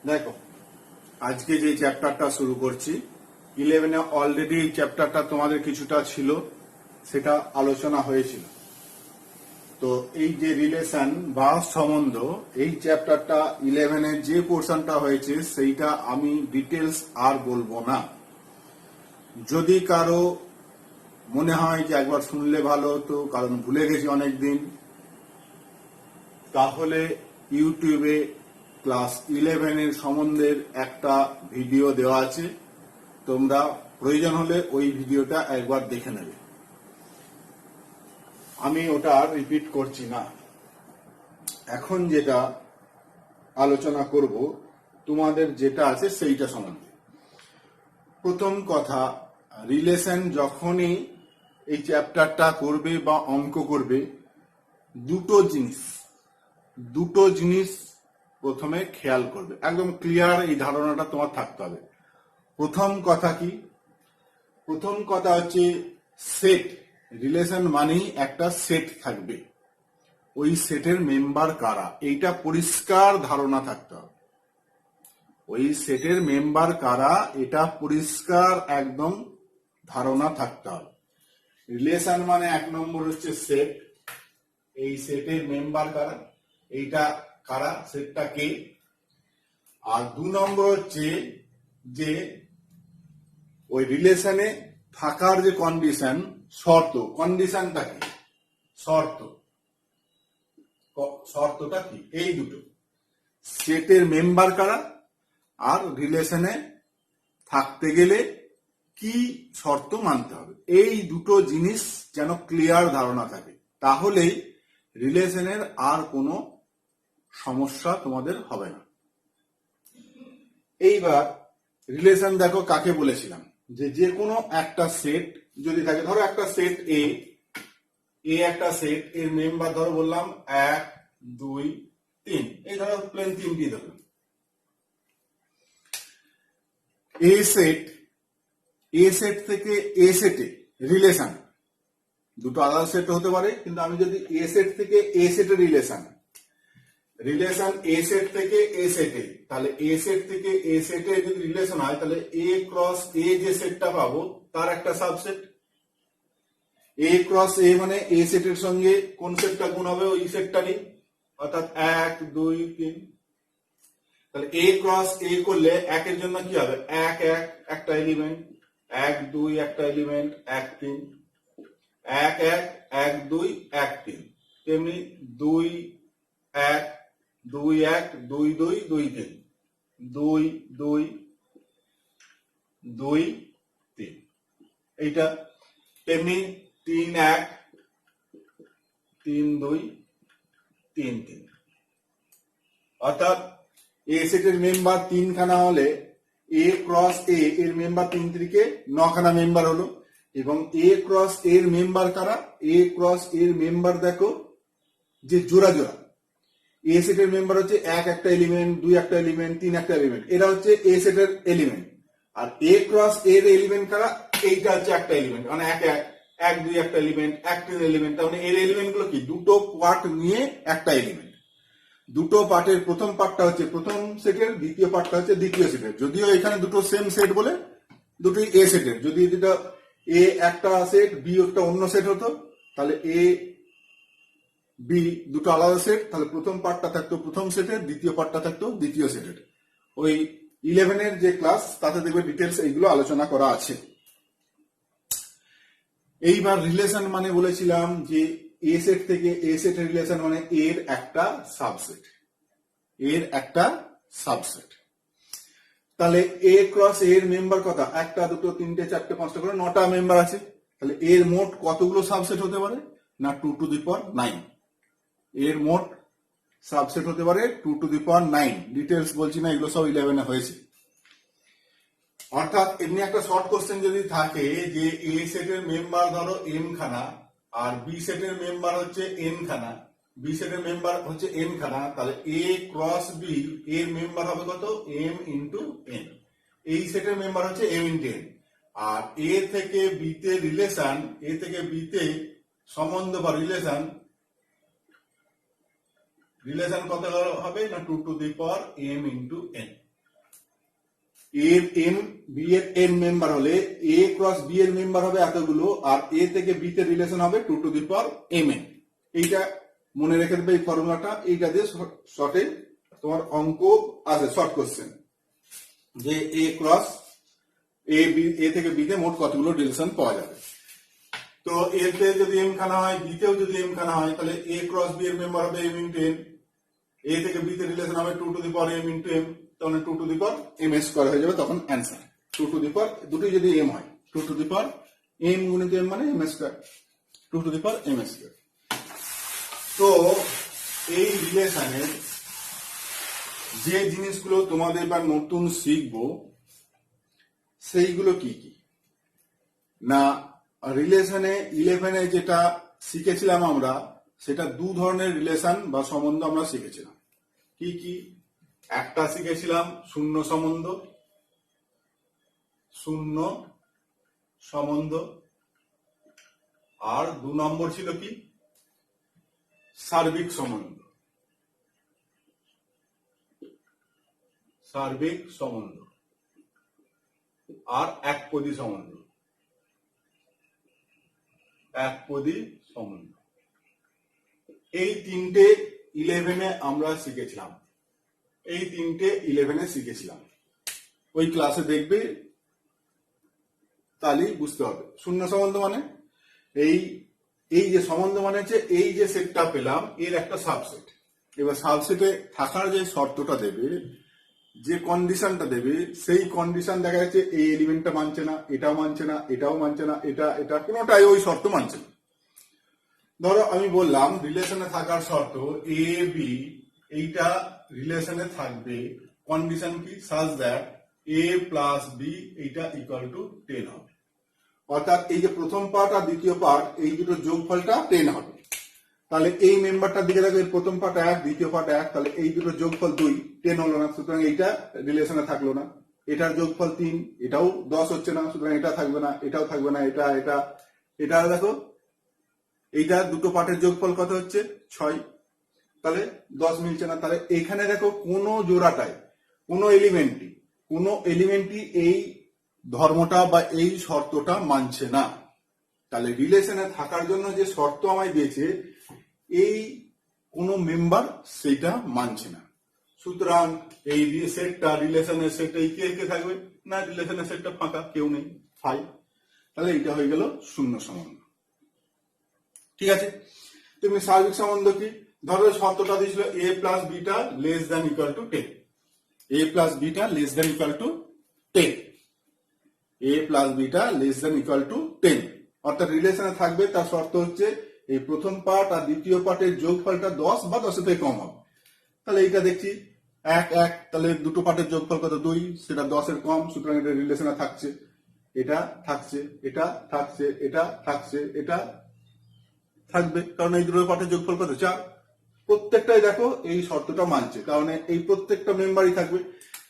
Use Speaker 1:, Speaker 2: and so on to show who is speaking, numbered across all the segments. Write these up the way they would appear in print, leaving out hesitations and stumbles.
Speaker 1: দেখো, আজকে যে চ্যাপ্টারটা শুরু করছি 11-এ অলরেডি এই চ্যাপ্টারটা তোমাদের কিছুটা ছিল, সেটা আলোচনা হয়েছিল। তো এই যে রিলেশন বা সম্বন্ধ, এই চ্যাপ্টারটা 11-এর যে পোর্শনটা হয়েছে সেইটা আমি ডিটেলস আর বলবো না। যদি কারো মনে হয় যে একবার শুনলে ভালো হতো, কারণ ভুলে গেছি অনেকদিন, তাহলে ইউটিউবে ক্লাস 11-এর সম্বন্ধের একটা ভিডিও দেওয়া আছে, তোমরা প্রয়োজন হলে ওই ভিডিওটা একবার দেখে নেবে। আমি ওটা আর রিপিট করছি না। এখন যেটা আলোচনা করব তোমাদের যেটা আছে সেইটা সম্বন্ধে। প্রথম কথা, রিলেশন যখনই এই চ্যাপ্টারটা করবে বা অঙ্ক করবে, দুটো জিনিস প্রথমে খেয়াল করবে, একদম ক্লিয়ার এই ধারণাটা তোমার থাকতে হবে। প্রথম কথা কি? প্রথম কথা হচ্ছে সেট। রিলেশন মানেই একটা সেট থাকবে, ওই সেটের মেম্বার কারা এইটা পরিষ্কার ধারণা থাকতে হবে। ওই সেটের মেম্বার কারা এটা পরিষ্কার একদম ধারণা থাকতে হবে। রিলেশন মানে এক নম্বর হচ্ছে সেট, এই সেটের মেম্বার কারা, এইটা কারা, সেটটা কে। আর 2 নম্বর হচ্ছে যে ওই রিলেশনে থাকার যে কন্ডিশন, শর্ত, কন্ডিশনটা কি, শর্তটা কি। এই দুটো, সেটের মেম্বার কারা আর রিলেশনে থাকতে গেলে কি শর্ত মানতে হবে, এই দুটো জিনিস যেন ক্লিয়ার ধারণা থাকে, তাহলেই রিলেশনের আর কোনো সমস্যা তোমাদের হবে না। এইবার রিলেশন দেখো কাকে বলেছিলাম, যে কোনো একটা সেট যদি থাকে, ধরো একটা সেট এ একটা সেট, এর মেম্বার ধরো বললাম 1 2 3, এই ধরো প্লেন 3টি ধরো। এ সেট থেকে এ সেটে রিলেশন, দুটো আলাদা সেট হতে পারে, কিন্তু আমি যদি এ সেট থেকে এ সেটে রিলেশন এ সেট থেকে এ সেটে, তাহলে এ সেট থেকে এ সেটে যদি রিলেশন হয়, তাহলে এ ক্রস এ যে সেটটা পাবো তার একটা সাবসেট। এ ক্রস এ মানে এ সেটের সঙ্গে কোন সেটটা গুণ হবে, ওই সেটটারই, অর্থাৎ 1 2 3। তাহলে এ ক্রস এ করলে একের জন্য কি হবে, 1 1 একটা এলিমেন্ট, 1 2 একটা এলিমেন্ট, 1 3, 1 1 1 2 1 3। তেমনি 2 1 2 1 2 2 2 3, 2 2 2 3, এইটা। তেমনি 3 1 3 2 3 3। অর্থাৎ এ সেটের মেম্বার 3 খানা হলে এ ক্রস এ এর মেম্বার 3 3কে 9 খানা মেম্বার হলো। এবং এ ক্রস এর মেম্বার কারা, এ ক্রস এর মেম্বার দেখো যে জোড়া জোড়া। এ সেটের মেম্বার হচ্ছে 1 একটা এলিমেন্ট, 2 একটা এলিমেন্ট, 3 একটা এলিমেন্ট, এরা হচ্ছে এ সেটের এলিমেন্ট। আর এ ক্রস এর এলিমেন্ট কারা, এইটা হচ্ছে একটা এলিমেন্ট, মানে 1 1 1 2 একটা এলিমেন্ট, 1 3 এলিমেন্ট। তার মানে এর এলিমেন্ট গুলো কি, দুটো পার্ট নিয়ে একটা এলিমেন্ট। দুটো পার্টের প্রথম পার্টটা হচ্ছে প্রথম সেটের, দ্বিতীয় পার্টটা হচ্ছে দ্বিতীয় সেটের। যদিও এখানে দুটো সেম সেট বলে দুটোই এ সেটের। যদি এটা এ একটা সেট, বি একটা অন্য সেট হতো, তাহলে এ বি দুটো আলাদা সেট, তাহলে প্রথম পার্টটা থাকতো প্রথম সেটের, দ্বিতীয় পার্টটা থাকতো দ্বিতীয় সেটের। ওই 11-এর যে ক্লাস তাতে দেখবে ডিটেলস এইগুলো আলোচনা করা আছে। এইবার রিলেশন মানে বলেছিলাম যে এ সেট থেকে এ সেটের রিলেশন মানে এর একটা সাবসেট, তাহলে এ ক্রস এর মেম্বার কত, একটা দুটো তিনটে চারটে পাঁচটা করে 9টা মেম্বার আছে। তাহলে এর মোট কতগুলো সাবসেট হতে পারে না 2 টু দি পাওয়ার 9। এর মোট সাবসেট হতে পারে 2 টু দি পাওয়ার 9। ডিটেলস বলছি না, এগুলো সব 11-এ হয়েছে। অর্থাৎ এমনি একটা শর্ট কোশ্চেন যদি থাকে যে এ সেটের মেম্বার ধরো m খানা আর বি সেটের মেম্বার হচ্ছে n খানা, বি সেটের মেম্বার হচ্ছে n খানা, তাহলে এ ক্রস বি এর মেম্বার হবে কত, m ইন্টু n। এই সেটের মেম্বার হচ্ছে m ইন্টু n। আর এ থেকে বি তে রিলেশন, এ থেকে বি তে সম্বন্ধ বা রিলেশন কত হবে না 2 to the power m into n। এর এম বি এর এন মেম্বার হলে এ ক্রস বি এর মেম্বার হবে এতগুলো, আর এ থেকে বি তে রিলেশন হবে 2 to the power M N. এইটা মনে রেখে দেবে, এই ফর্মুলাটা, এইটা দিয়ে শর্টে তোমার অঙ্ক আছে, শর্ট কোশ্চেন, যে এ ক্রস এ বি, এ থেকে বি তে মোট কতগুলো রিলেশন পাওয়া যাবে। তো এতে যদি এম খানা হয়, বি তেও যদি এম খানা হয়, তাহলে এ ক্রস বি এর মেম্বার হবে এম ইন্টু এন, এ থেকে বি তে রিলেশন হবে 2 to the power M into M, তখন 2 to the power M square হয়ে যাবে, তখন অ্যান্সার 2 টু দি পাওয়ার, দুটোই যদি এম হয় 2 টু দি পাওয়ার এম গুণিত এম মানে M square, 2 to the power M square. তো এই রিলেশনের যে জিনিসগুলো তোমাদের এবার নতুন শিখবো সেইগুলো কি কি না, রিলেশনে 11-এ যেটা শিখেছিলাম আমরা, সেটা দু ধরনের রিলেশন বা সম্বন্ধ আমরা শিখেছিলাম। কি কি? একটা শিখেছিলাম শূন্য সম্বন্ধ, শূন্য সম্বন্ধ, আর 2 নম্বর ছিল কি? সার্বিক সম্বন্ধ, সার্বিক সম্বন্ধ, আর একপদী সম্বন্ধ, একপদী সম্বন্ধ। এই তিনটে 11-এ আমরা শিখেছিলাম, এই তিনটে 11-এ শিখেছিলাম। ওই ক্লাসে দেখবে, তাহলেই বুঝতে হবে। শূন্য সম্বন্ধ মানে এই এই যে সম্বন্ধ মানে হচ্ছে এই যে সেটটা পেলাম এর একটা সাবসেট। এবার সাবসেটে থাকার যে শর্তটা দেবে, যে কন্ডিশনটা দেবে, সেই কন্ডিশন দেখা যাচ্ছে এই এলিমেন্টটা মানছে না, এটাও মানছে না, এটাও মানছে না, এটা কোনোটাই ওই শর্ত মানছে না। ধরো আমি বললাম রিলেশনে থাকার শর্ত এ বি, এইটা রিলেশনে থাকবে, কন্ডিশন কি? Such that A plus B এইটা ইকুয়াল টু 10 হবে। অর্থাৎ এই যে প্রথম পার্ট আর দ্বিতীয় পার্ট, এই দুটো যোগফলটা 10 হবে। তাহলে এই মেম্বারটার দিকে দেখো, এর প্রথম পার্ট 1, দ্বিতীয় পার্ট 1, তাহলে এই দুটো যোগফল 2, 10 হলো না, সুতরাং এইটা রিলেশনে থাকলো না। এটার যোগফল 3, এটাও 10 হচ্ছে না, সুতরাং এটা থাকবে না, এটাও থাকবে না, এটা দেখো, এইটা দুটো পার্টের যোগফল কত হচ্ছে? 6, তাহলে 10 মিলছে না। তাহলে এখানে দেখো কোনো জোড়াটাই, কোনো এলিমেন্টই এই ধর্মটা বা এই শর্তটা মানছে না। তাহলে রিলেশনে থাকার জন্য যে শর্ত আমায় দিয়েছে, এই কোনো মেম্বার সেটা মানছে না। সুতরাং এই সেটটা, রিলেশনের সেট, এই কে থাকবে না? রিলেশনের সেটটা ফাঁকা, কেউ নেই, 5। তাহলে এটা হয়ে গেল শূন্য সম্বন্ধ। ঠিক আছে। তুমি সার্বিক সম্বন্ধ কি? ধরো শর্তটা দিয়েছিল A plus beta less than equal to 10, A plus beta less than equal to 10, A plus beta less than equal to 10। অর্থাৎ রিলেশনে থাকবে, তার শর্ত হচ্ছে এই প্রথম পার্ট আর দ্বিতীয় পার্টের যোগফলটা 10 বা 10 থেকে কম হবে। তাহলে এইটা দেখছি 1, তাহলে দুটো পার্টের যোগফল কত? 2, সেটা 10 এর কম, সুতরাং এটা রিলেশনে থাকছে, এটা থাকছে, এটা থাকছে, এটা থাকছে, এটা থাকবে, কারণ এই দুটো পার্টের যোগফল কত? 4। প্রত্যেকটাই দেখো এই শর্তটা মানছে, কারণ এই প্রত্যেকটা মেম্বারই থাকবে।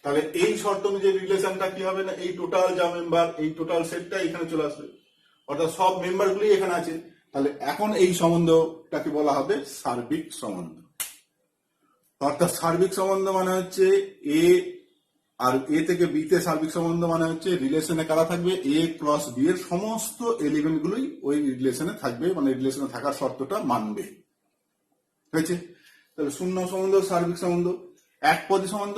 Speaker 1: তাহলে এই শর্ত অনুযায়ী রিলেশনটা কি হবে না, এই টোটাল যা মেম্বার, এই টোটাল সেটটা এখানে চলে আসবে, অর্থাৎ সব মেম্বারগুলি এখানে আছে। তাহলে এখন এই সম্বন্ধটাকে বলা হবে সার্বিক সম্বন্ধ। অর্থাৎ সার্বিক সম্বন্ধ মানে হচ্ছে এ আর এ থেকে বি তে সার্বিক সম্বন্ধ মানে হচ্ছে রিলেশনে কারা থাকবে? এ ক্রস বি এর সমস্ত এলিমেন্ট গুলোই ওই রিলেশনে থাকবে, মানে রিলেশনে থাকার শর্তটা মানবে। হয়েছে? তাহলে শূন্য সম্বন্ধ, সার্বিক সম্বন্ধ। একপদী সম্বন্ধ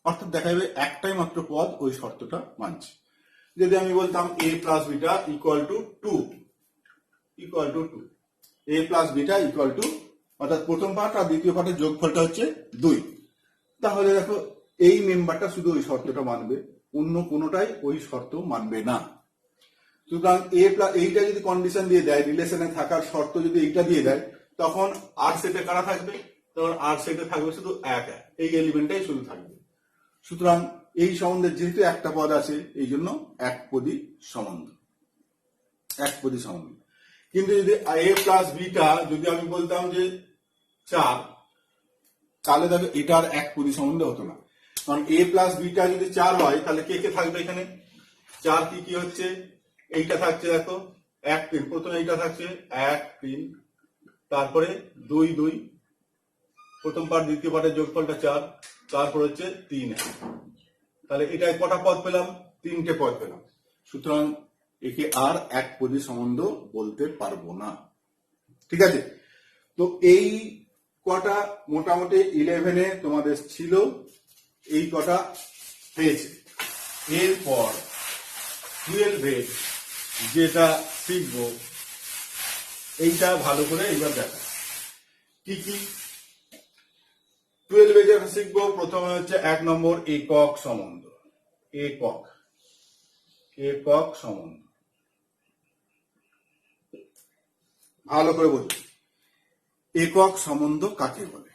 Speaker 1: অর্থাৎ দেখা যাবে একটাই মাত্র পদ ওই শর্তটা মানছে। যদি আমি বলতাম A plus beta equal to 2, A plus beta equal to, অর্থাৎ প্রথম পার্ট আর দ্বিতীয় পার্টের যোগফলটা হচ্ছে 2, তাহলে দেখো এই মেম্বারটা শুধু ওই শর্তটা মানবে, অন্য কোনোটাই ওই শর্ত মানবে না। সুতরাং এ প্লাস এইটা যদি কন্ডিশন দিয়ে দেয়, রিলেশনে থাকার শর্ত যদি এইটা দিয়ে দেয়, তখন আর সেটে কারা থাকবে? তখন আর সেটে থাকবে শুধু 1, এই এলিমেন্টটাই শুধু থাকবে। সুতরাং এই সম্বন্ধে যেহেতু একটা পদ আছে, এই জন্য একপদী সম্বন্ধ, একপদী সম্বন্ধ। কিন্তু যদি এ প্লাস বিটা যদি আমি বলতাম যে 4, তাহলে দেখো এটা আর একপদী সম্বন্ধ হতো না, কারণ এ প্লাস বিটা যদি 4 হয়, তাহলে কে কে থাকবে এখানে? 4 কি হচ্ছে? এইটা থাকছে দেখো 1, 3, প্রথমে এইটা থাকছে 1, 3, তারপরে 2, 2, প্রথম পার্ট দ্বিতীয় পার্টের যোগফলটা 4, তারপর হচ্ছে 3, 1। তাহলে এটায় কটা পদ পেলাম? 3টে পদ পেলাম। সুতরাং একে আর এক পদী সম্বন্ধ বলতে পারবো না। ঠিক আছে, তো এই কটা মোটামুটি 11-এ তোমাদের ছিল, এই কটা হয়েছে। এরপর 12-এ যেটা শিখবো এইটা ভালো করে এইবার দেখা কি কি। 12-এ যেটা শিখবো প্রথমে হচ্ছে 1 নম্বর একক সম্বন্ধ। একক সম্বন্ধ ভালো করে বলছি, একক সম্বন্ধ কাকে বলে?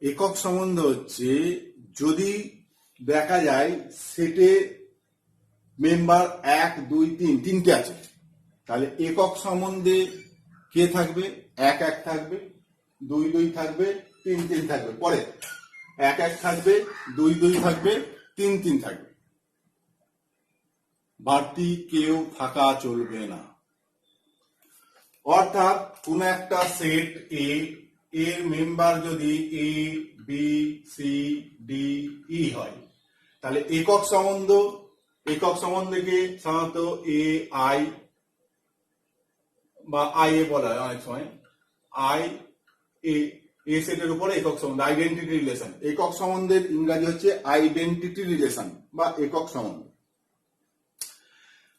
Speaker 1: একক সম্বন্ধ হচ্ছে যদি দেখা যায় সেটে মেম্বার 1, 2, 3 তিনটে আছে, তাহলে একক সম্বন্ধে কে থাকবে? 1, 1 থাকবে, 2, 2 থাকবে, 3, 3 থাকবে। পরে 1, 1 থাকবে, 2, 2 থাকবে, 3, 3 থাকবে। বাড়তি কেউ থাকা চলবে না। অর্থাৎ কোন একটা সেট এর মেম্বার যদি এ বি সি ডি ই হয়, তাহলে একক সম্বন্ধকে সাধারণত এ আই বা আই এ বলা হয় অনেক সময়। আই এ সেটের উপরে একক সম্বন্ধ, আইডেন্টিটি রিলেশন। একক সম্বন্ধের ইংরাজি হচ্ছে আইডেন্টিটি রিলেশন বা একক সম্বন্ধ।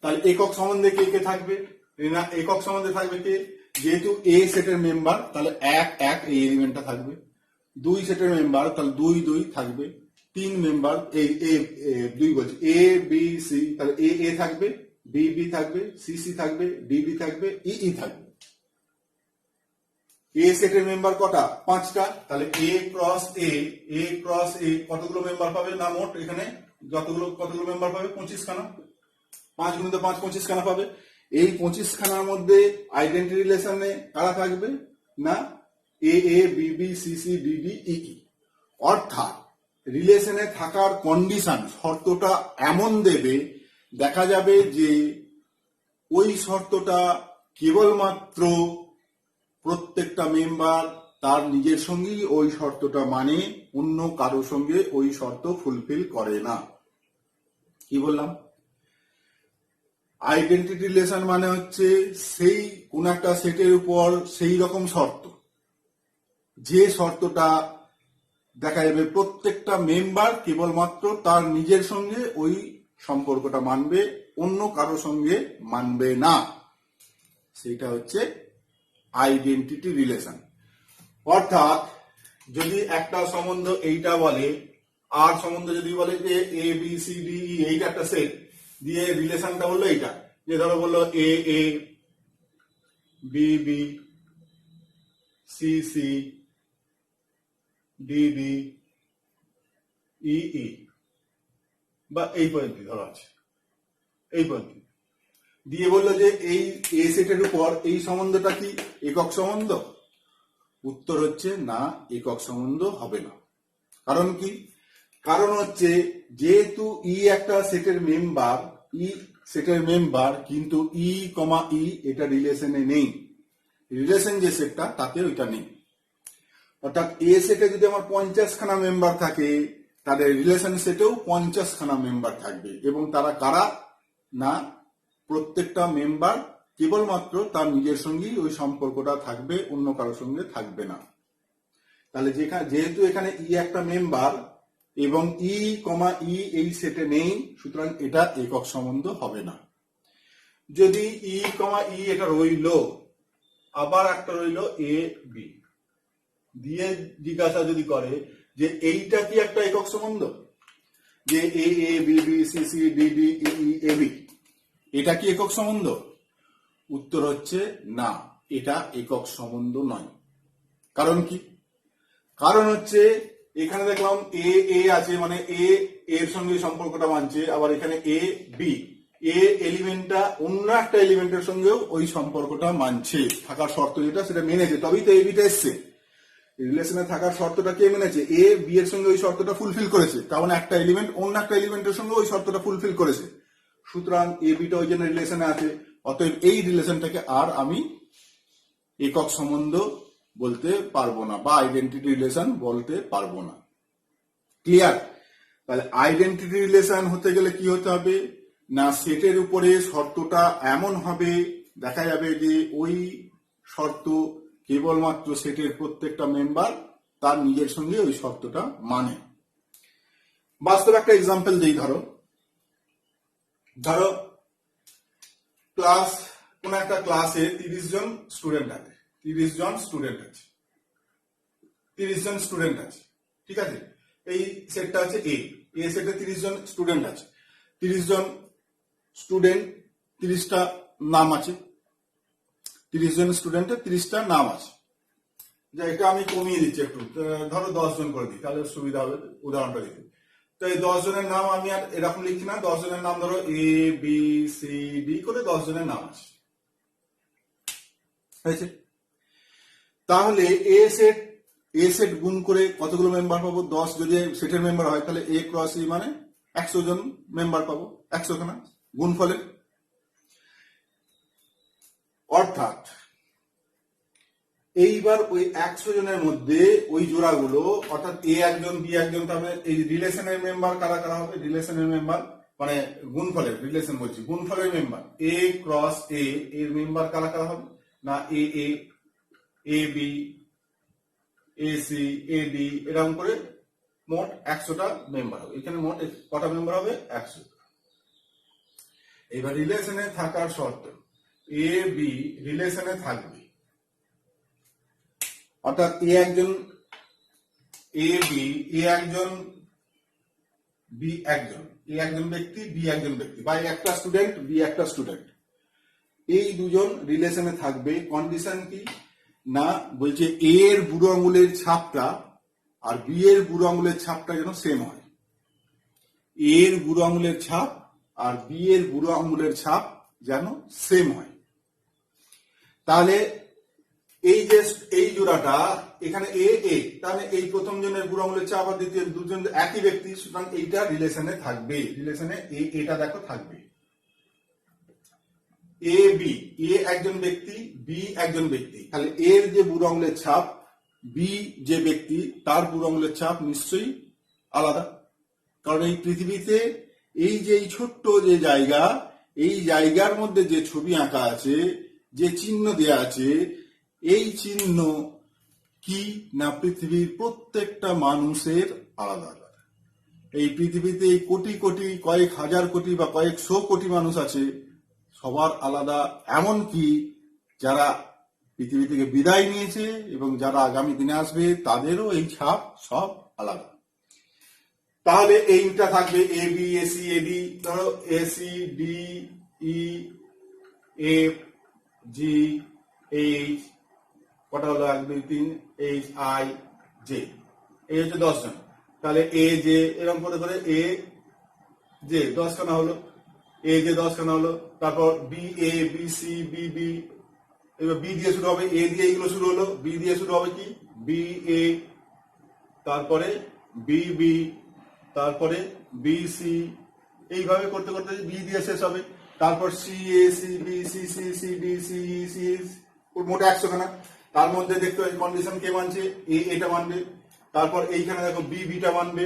Speaker 1: তাহলে একক সম্বন্ধে কে কে থাকবে? না, একক সম্বন্ধে থাকবে কে? যেহেতু এ সেটের মেম্বার তাহলে 1, 1 এই এলিমেন্টটা থাকবে। 2 সেটের মেম্বার তাহলে 2, 2 থাকবে। 3 মেম্বার এই 2 বলছি এ বি সি, তাহলে এ থাকবে, বি বি থাকবে, সি সি থাকবে, ডি ডি থাকবে, ই ই থাকবে। এ সেটের মেম্বার কটা? 5টা। তাহলে এ ক্রস এ কতগুলো মেম্বার পাবে? না, মোট এখানে কতগুলো মেম্বার পাবে? 25 খানা। 5 গুণিত 5 25 খানা পাবে। এই 25 খানার মধ্যে আইডেন্টিটি রিলেশনে কারা থাকবে? না, A B B C C D D E E. অর্থাৎ রিলেশনে থাকার কন্ডিশন, শর্তটা এমন দেবে, দেখা যাবে যে ওই শর্তটা কেবলমাত্র প্রত্যেকটা মেম্বার তার নিজের সঙ্গেই ওই শর্তটা মানে, অন্য কারো সঙ্গে ওই শর্ত ফুলফিল করে না। কি বললাম? আইডেন্টিটি রিলেশন মানে হচ্ছে সেই কোন একটা সেটের উপর সেই রকম শর্ত, যে শর্তটা দেখা যাবে প্রত্যেকটা মেম্বার কেবলমাত্র তার নিজের সঙ্গে ওই সম্পর্কটা মানবে, অন্য কারো সঙ্গে মানবে না। সেটা হচ্ছে আইডেন্টিটি রিলেশন। অর্থাৎ যদি একটা সম্বন্ধ এইটা বলে, আর সম্বন্ধ যদি বলে যে এ বি সি ডি ই এইটা একটা সেট, দিয়ে রিলেশনটা হলো এইটা, যে ধরো বললো A A B B C C D D E E, বা এই পর্যন্ত ধরো আছে, এই পর্যন্ত দিয়ে বললো যে এই এ সেটের উপর এই সম্বন্ধটা কি একক সম্বন্ধ? উত্তর হচ্ছে না, একক সম্বন্ধ হবে না। কারণ কি? কারণ হচ্ছে যেহেতু ই একটা সেটের মেম্বার, কিন্তু ই কমা ই এটা রিলেশনে নেই। রিলেশন যে সেটটা তাতে ওইটা নেই। অর্থাৎ এ সেটে যদি আমার 50 খানা মেম্বার থাকে, তাদের রিলেশন সেটেও 50 খানা মেম্বার থাকবে। এবং তারা কারা? না, প্রত্যেকটা মেম্বার কেবলমাত্র তার নিজের সঙ্গেই ওই সম্পর্কটা থাকবে, অন্য কারোর সঙ্গে থাকবে না। তাহলে যেহেতু এখানে ই একটা মেম্বার এবং ই কমা ই এই সেটে নেই, সুতরাং এটা একক সম্বন্ধ হবে না। যদি ই কমা ই এটা রইল, আবার একটা রইল এ বি, দিয়ে জিজ্ঞাসা যদি করে যে এইটা কি একটা একক সম্বন্ধ, যে A A B B C C D D E E A B, এটা কি একক সম্বন্ধ? উত্তর হচ্ছে না, এটা একক সম্বন্ধ নয়। কারণ কি? কারণ হচ্ছে এখানে দেখলাম এ এ আছে, মানে এ এর সঙ্গে সম্পর্কটা মানছে, আবার এখানে এ বি এলিমেন্টটা অন্য একটা এলিমেন্টের সঙ্গেও ওই সম্পর্কটা মানছে, থাকার শর্ত যেটা সেটা মেনেছে, তবেই তো এ বিটা এসছে। রিলেশনে থাকার শর্তটা কে মেনেছে? এ বি এর সঙ্গে ওই শর্তটা ফুলফিল করেছে, কারণ একটা এলিমেন্ট অন্য একটা এলিমেন্টের সঙ্গে ওই শর্তটা ফুলফিল করেছে। সুতরাং এ বিটা ওই জন্য রিলেশনে আছে। অতএব এই রিলেশনটাকে আর আমি একক সম্বন্ধ বলতে পারবো না, বা আইডেন্টিটি রিলেশন বলতে পারবো না। ক্লিয়ার? তাহলে আইডেন্টিটি রিলেশন হতে গেলে কি হতে হবে না, সেটের উপরে শর্তটা এমন হবে, দেখা যাবে যে ওই শর্ত কেবলমাত্র সেটের প্রত্যেকটা মেম্বার তার নিজের সঙ্গে ওই শর্তটা মানে। বাস্তব একটা এক্সাম্পল দিই। ধরো ক্লাস, কোন একটা ক্লাসে 30 জন স্টুডেন্ট আছে, 30 জন স্টুডেন্ট আছে, 30 জন স্টুডেন্ট আছে, ঠিক আছে। এই সেটটা আছে এ সেটে 30 জন স্টুডেন্ট আছে, 30 জন স্টুডেন্ট 30টা নাম আছে, 30 জন স্টুডেন্টের 30টা নাম আছে। যা এটা আমি কমিয়ে দিচ্ছি একটু, ধরো 10 জন করে দিই, তাহলে সুবিধা হবে উদাহরণটা দিতে। তো এই 10 জনের নাম আমি আর এরকম লিখছি না, 10 জনের নাম ধরো এ বি সি ডি করে 10 জনের নাম আছে, হয়েছে। তাহলে এ সেট গুণ করে কতগুলো মেম্বার পাবো, 10 যদি সেটের মেম্বার হয় তাহলে এ ক্রস ই মানে 100 জন মেম্বার পাবো, 100 খানা গুণ ফলে। অর্থাৎ এইবার ওই 100 জনের মধ্যে ওই জোড়াগুলো, অর্থাৎ এ একজন বি একজন, তাহলে এই রিলেশনের মেম্বার কারা কারা হবে, রিলেশনের মেম্বার মানে গুণফলের, রিলেশন বলছি গুণফলের মেম্বার এ ক্রস এর মেম্বার কারা কারা হবে না, A B A C A D এরকম করে মোট 100টা মেম্বার হবে। এখানে মোট কটা মেম্বার হবে, 100। এবার রিলেশনে থাকার শর্ত এ বি রিলেশনে থাকবে, অর্থাৎ এ একজন বি একজন, এ একজন ব্যক্তি বি একজন ব্যক্তি, বা একটা স্টুডেন্ট বি একটা স্টুডেন্ট, এই দুজন রিলেশনে থাকবে। কন্ডিশন কি না, বলছে এ এর বুড়ো আঙুলের ছাপটা আর বি এর বুড়ো আঙুলের ছাপটা যেন সেম হয়, এ এর বুড়ো আঙুলের ছাপ আর বি এর বুড়ো আঙুলের ছাপ যেন সেম হয়। তাহলে এই জোড়াটা এখানে এ তাহলে এই প্রথম জনের বুড়ো আঙুলের ছাপ আর দ্বিতীয় দুজন একই ব্যক্তি, সুতরাং এইটা রিলেশনে থাকবে, রিলেশনে এটা দেখো থাকবে। এ বি, এ একজন ব্যক্তি বি একজন ব্যক্তি, তাহলে এর যে বুড়ো আঙুলের ছাপ বি যে ব্যক্তি তার বুড়ো আঙুলের ছাপ নিশ্চয়ই আলাদা, কারণ এই পৃথিবীতে এই যে এই ছোট্ট যে জায়গা, এই জায়গার মধ্যে যে ছবি আঁকা আছে, যে চিহ্ন দেয়া আছে, এই চিহ্ন কি না পৃথিবীর প্রত্যেকটা মানুষের আলাদা আলাদা। এই পৃথিবীতে কোটি কোটি, কয়েক হাজার কোটি বা কয়েকশো কোটি মানুষ আছে, সবার আলাদা, এমনকি যারা পৃথিবী থেকে বিদায় নিয়েছে এবং যারা আগামী দিনে আসবে তাদেরও এই ছাপ সব আলাদা। তাহলে এইটা থাকবে A B A C A D, ধরো A C D E F G H, কটা হলো 1 2 3 এইচ আই জে, এই হচ্ছে 10 জন। তাহলে এ জে এরকম করে ধরে এ জে 10 খানা হলো, এ জে 10 খানা হলো। তারপর B A B C B B, এবার বি দিয়ে শুরু হবে, এ দিয়ে এগুলো শুরু হলো, বি দিয়ে শুরু হবে কি বি এ, তারপরে বি বি, তারপরে বি সি, এইভাবে করতে করতে বি দিয়ে শেষ হবে। তারপর C A C B C C C D C E C, মোট 100 খানা। তার মধ্যে দেখতে হয় কন্ডিশন কে মানছে, এ এটা মানবে, তারপর এইখানে দেখো বি বিটা মানবে,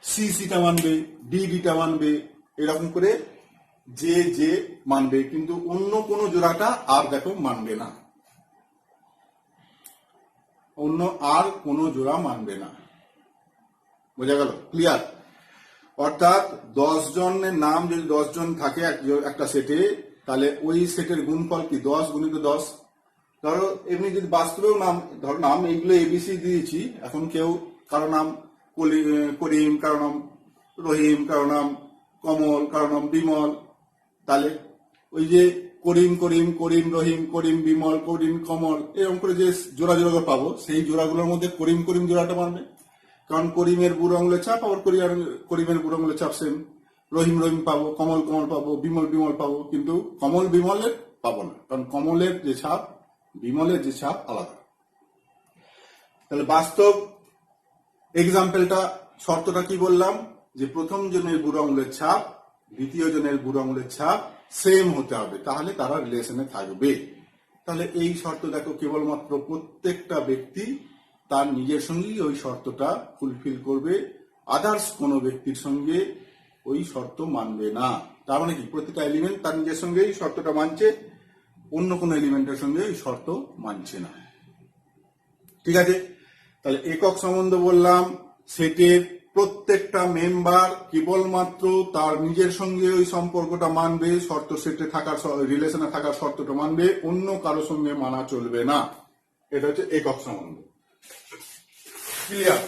Speaker 1: সি সিটা মানবে, ডি ডিটা মানবে, এরকম করে যে মানবে, কিন্তু অন্য কোন জোড়াটা আর দেখো মানবে না, অন্য আর কোন জোড়া মানবে না। বোঝা গেল? ক্লিয়ার? অর্থাৎ 10 জনের নাম যদি 10 জন থাকে একটা সেটে, তাহলে ওই সেটের গুণফল কি 10 গুণিত 10। ধরো এমনি যদি বাস্তবেও নাম, ধরো নাম এইগুলো এবিসি দিয়েছি, এখন কেউ কারো নাম করিম, কারো নাম রহিম, কারো নাম কমল, কারো নাম বিমল, তাহলে ওই যে করিম করিম করিম রহিম করিম বিমল করিম কমল এরকম করে যে জোড়া জোড়া পাবো, সেই জোড়াগুলোর মধ্যে করিম করিম জোড়াটা মানবে, কারণ করিমের বুড়ো আঙুলের ছাপ আবার করিমের বুড়ো আঙুলের ছাপ সেম। রহিম রহিম পাবো, কমল কমল পাবো, বিমল বিমল পাবো, কিন্তু কমল বিমলের পাবো না, কারণ কমলের যে ছাপ বিমলের যে ছাপ আলাদা। তাহলে বাস্তব এক্সাম্পলটা, শর্তটা কি বললাম, যে প্রথম জনের বুড়ো আঙুলের ছাপ দ্বিতীয় জনের বুড়ো আঙুলের ছাপ সেম হতে হবে, তাহলে তারা রিলেশনে থাকবে। তাহলে এই শর্ত দেখো কেবলমাত্র প্রত্যেকটা ব্যক্তি তার নিজের সঙ্গেই ওই শর্তটা ফুলফিল করবে, আদার্স কোনো ব্যক্তির সঙ্গে ওই শর্ত মানবে না। তার মানে কি, প্রতিটা এলিমেন্ট তার নিজের সঙ্গেই শর্তটা মানছে, অন্য কোনো এলিমেন্টের সঙ্গে ওই শর্ত মানছে না। ঠিক আছে, তাহলে একক সম্বন্ধ বললাম, সেটের প্রত্যেকটা মেম্বার কেবলমাত্র তার নিজের সঙ্গে ওই সম্পর্কটা মানবে, শর্ত সেটে থাকার রিলেশনে থাকার শর্তটা মানবে, অন্য কারো সঙ্গে মানা চলবে না। এটা হচ্ছে একক সম্বন্ধ। ক্লিয়ার?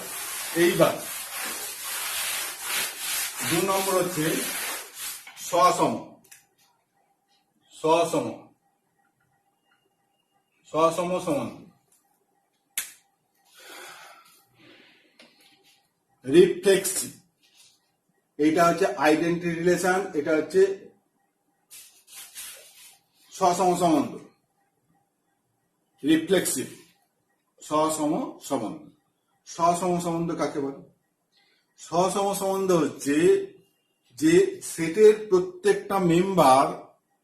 Speaker 1: এইবার 2 নম্বর হচ্ছে সসম। সসম সসম সম্বন্ধ। রিফ্লেক্সিভ, এইটা হচ্ছে আইডেন্টিটি রিলেশন, এটা হচ্ছে সসম সম্বন্ধ। রিফ্লেক্সিভ সসম সম্বন্ধ। সসম সম্বন্ধ কাকে বলে? সসম সম্বন্ধ হচ্ছে যে সেটের প্রত্যেকটা মেম্বার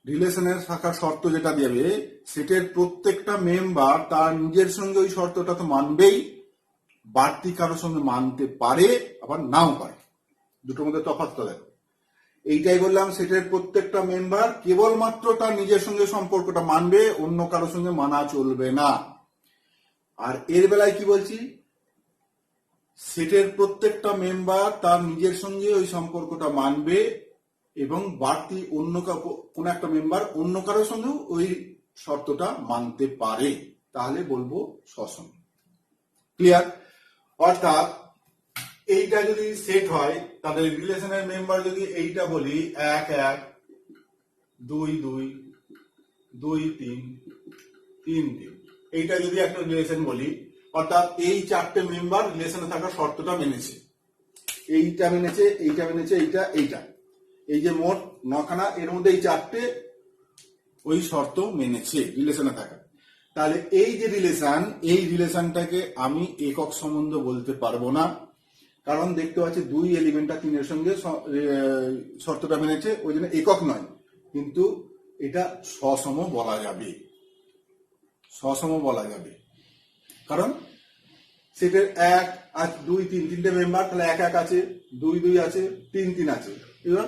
Speaker 1: রিলেশনের থাকার শর্ত যেটা দেবে, সেটের প্রত্যেকটা মেম্বার তার নিজের সঙ্গে ওই শর্তটা তো মানবেই, বাড়তি কারোর সঙ্গে মানতে পারে আবার নাও পারে। দুটোর মধ্যে তফাৎটা দেখো। এইটাই বললাম, সেটের প্রত্যেকটা মেম্বার কেবলমাত্র তার নিজের সঙ্গে সম্পর্কটা মানবে, অন্য কারোর সঙ্গে মানা চলবে না। আর এর বেলায় কি বলছি, সেটের প্রত্যেকটা মেম্বার তার নিজের সঙ্গে ওই সম্পর্কটা মানবে এবং বাড়তি অন্য কোন একটা মেম্বার অন্য কারোর সঙ্গেও ওই শর্তটা মানতে পারে, তাহলে বলবো সসম। ক্লিয়ার? অর্থাৎ এইটা যদি সেট হয়, তাদের রিলেশনের মেম্বার যদি এইটা বলি 1 1 2 2 2 3 3 3, এইটা যদি একটা রিলেশন বলি, অর্থাৎ এই 4টে মেম্বার রিলেশনে থাকার শর্তটা মেনেছে, এইটা মেনেছে, এইটা মেনেছে, এইটা, এই যে মোট 9খানা, এর মধ্যে এই 4টে ওই শর্ত মেনেছে রিলেশনে থাকা। তাহলে এই যে রিলেশন, এই রিলেশনটাকে আমি একক সম্বন্ধ বলতে পারবো না, কারণ দেখতে পাচ্ছি 2 এলিমেন্টটা 3-এর সঙ্গে শর্তটা মেনেছে, ওই জন্য একক নয়, কিন্তু এটা সসম বলা যাবে। সসম বলা যাবে কারণ সেটের 1 আর 2 3 তিনটে মেম্বার, তাহলে 1 1 আছে, 2 2 আছে, 3 3 আছে। এবার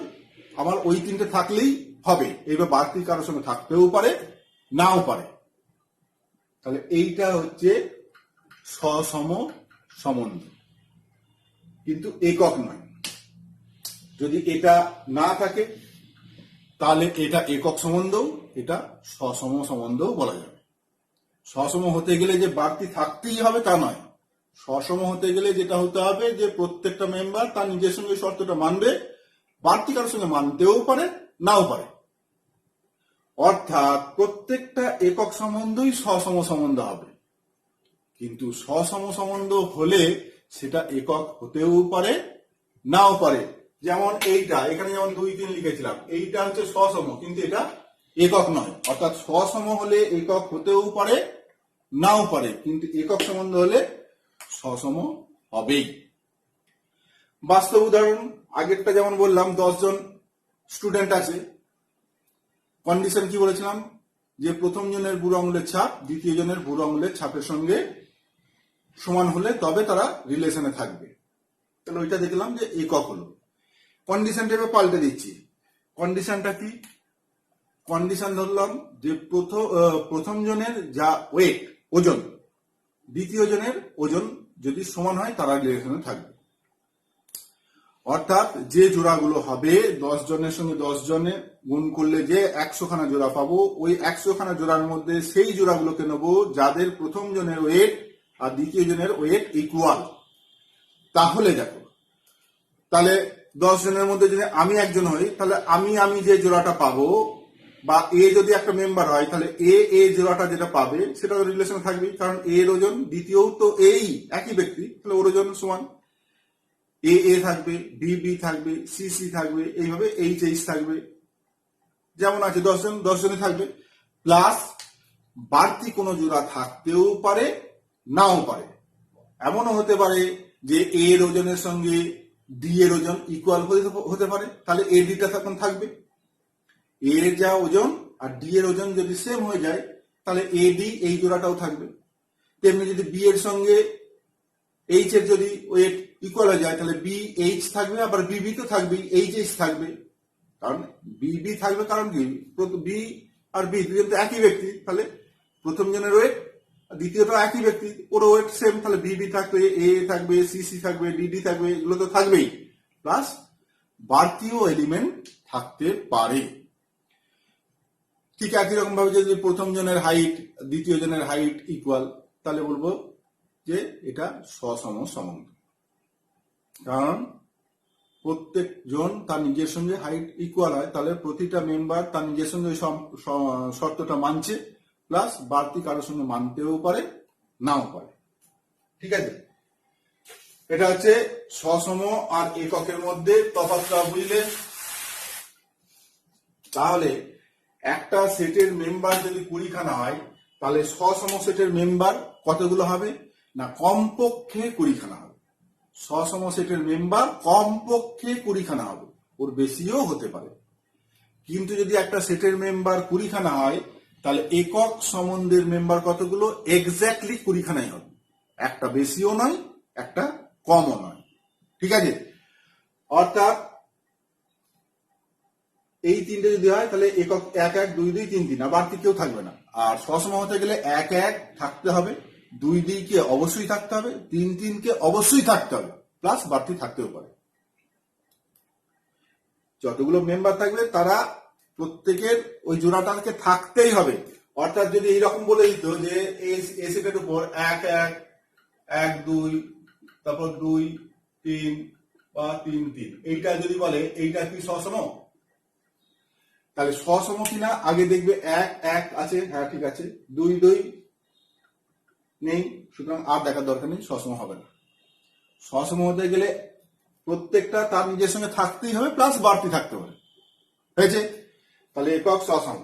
Speaker 1: আমার ওই 3টে থাকলেই হবে, এবার বাড়তি কারোর সঙ্গে থাকতেও পারে নাও পারে। তাহলে এইটা হচ্ছে সসম সম্বন্ধ, কিন্তু একক নয়। যদি এটা না থাকে তাহলে এটা একক সম্বন্ধ, এটা সসম সম্বন্ধও বলা যাবে। সসম হতে গেলে যে বাড়তি থাকতেই হবে তা নয়, সসম হতে গেলে যেটা হতে হবে যে প্রত্যেকটা মেম্বার তার নিজের সঙ্গে শর্তটা মানবে, বাড়তি কারোর সঙ্গে মানতেও পারে নাও পারে। অর্থাৎ প্রত্যেকটা একক সম্বন্ধই সসম সম্বন্ধ হবে, কিন্তু সসম সম্বন্ধ হলে সেটা একক হতেও পারে নাও পারে। যেমন এইটা, এখানে যেমন 2 3 লিখেছিলাম, এইটা হচ্ছে সসম, কিন্তু এটা একক নয়। অর্থাৎ সসম হলে একক হতেও পারে নাও পারে, কিন্তু একক সম্বন্ধ হলে সসম হবেই। বাস্তব উদাহরণ, আগেরটা যেমন বললাম 10 জন স্টুডেন্ট আছে, কন্ডিশন কি বলেছিলাম, যে প্রথম জনের বুড়ো আঙুলের ছাপ দ্বিতীয় জনের বুড়ো আঙুলের ছাপের সঙ্গে সমান হলে তবে তারা রিলেশনে থাকবে। তাহলে ওইটা দেখলাম যে একক হলো। কন্ডিশনটা এবার পাল্টে দিচ্ছি। কন্ডিশনটা কি? কন্ডিশন ধরলাম যে প্রথম জনের যা ওয়েট, ওজন, দ্বিতীয় জনের ওজন যদি সমান হয় তারা রিলেশনে থাকবে। অর্থাৎ যে জোড়াগুলো হবে 10 জনের সঙ্গে 10 জনের গুণ করলে যে 100 খানা জোড়া পাবো, ওই 100 খানা জোড়ার মধ্যে সেই জোড়াগুলোকে নেবো যাদের প্রথম জনের ওয়েট আর দ্বিতীয় জনের ওয়েট ইকুয়াল। তাহলে দেখো, তাহলে 10 জনের মধ্যে যদি আমি একজন হই, তাহলে আমি যে জোড়াটা পাবো, বা এ যদি একটা মেম্বার হয়, তাহলে এ জোড়াটা যেটা পাবে সেটা রিলেশনে থাকবে, কারণ এর ওজন দ্বিতীয় তো এই একই ব্যক্তি, তাহলে ওর ওজন সমান। এ থাকবে, বি থাকবে, সি থাকবে, এইভাবে এইচ থাকবে, যেমন আছে 10 জনে থাকবে। প্লাস বাড়তি কোনো জোড়া থাকতেও পারে নাও পারে। এমনও হতে পারে যে এর ওজনের সঙ্গে ডি এর ওজন ইকুয়াল হতে পারে, তাহলে এ ডিটা তখন থাকবে। এর যা ওজন আর ডি এর ওজন যদি সেম হয়ে যায়, তাহলে এ ডি এই জোড়াটাও থাকবে। তেমনি যদি বি এর সঙ্গে এইচ এর যদি ওয়েট ইকুয়াল হয়ে যায়, তাহলে বি এইচ থাকবে, আবার বিবি তো থাকবেই, এইচ এইচ থাকবে, কারণ বিবি থাকবে, কারণ কি বি আর বি দুজন তো একই ব্যক্তি, তাহলে প্রথম জনের ওয়েট দ্বিতীয়টা একই ব্যক্তি, ওর ওয়েট সেম, তাহলে বিবি থাকবে, এ থাকবে, সিসি থাকবে, ডিডি থাকবে, এগুলো তো থাকবেই, প্লাস বাড়তিও এলিমেন্ট থাকতে পারে। ঠিক একই রকম ভাবে যদি প্রথম জনের হাইট দ্বিতীয় জনের হাইট ইকুয়াল, তাহলে বলবো যে এটা সসম সম্বন্ধ, কারণ প্রত্যেক জন তার নিজের সঙ্গে হাইট ইকুয়াল হয়, তাহলে প্রতিটা মেম্বার তার নিজের সঙ্গে শর্তটা মানছে, প্লাস বাড়তি কারোর সঙ্গে মানতেও পারে, নাও পারে। ঠিক আছে, এটা হচ্ছে সসম আর এককের মধ্যে তফাৎটা বুঝলে। তাহলে একটা সেটের মেম্বার যদি 20 খানা হয়, তাহলে সসম সেটের মেম্বার কতগুলো হবে না, কমপক্ষে 20 খানা হবে। সসম সেটের মেম্বার কমপক্ষে 20 খানা হবে, ওর বেশিও হতে পারে। কিন্তু যদি একটা সেটের মেম্বার 20 খানা হয়, তাহলে একক সম্বন্ধের মেম্বার কতগুলো, এক্স্যাক্টলি 20 খানাই হবে, একটা বেশিও নয়, একটা কমও নয়। ঠিক আছে, অর্থাৎ এই তিনটে যদি হয়, তাহলে একক 1 1 2 2 3 3, আর বাড়তি কেউ থাকবে না। আর সসম হতে গেলে 1 1 থাকতে হবে, 2 2 কে অবশ্যই থাকতে হবে, 3 3 কে অবশ্যই থাকতে হবে, প্লাস বাড়তি থাকতেও পারে। যতগুলো মেম্বার থাকবে তারা প্রত্যেকের ওই জোড়াটাকে থাকতেই হবে। অর্থাৎ যদি এইরকম বলে দিত যে এ সেটের উপর 1 1 1 2 তারপর 2 3 বা 3 3, এইটা যদি বলে এইটা কি সসম, তাহলে সসম কিনা আগে দেখবে 1 1 আছে, হ্যাঁ ঠিক আছে, 2 2 নেই, সুতরাং আর দেখার দরকার নেই, সসম হবে না। সসম হতে গেলে প্রত্যেকটা তার নিজের সঙ্গে থাকতেই হবে, প্লাস বাড়তি থাকতে হবে। হয়েছে, তাহলে একক সসম।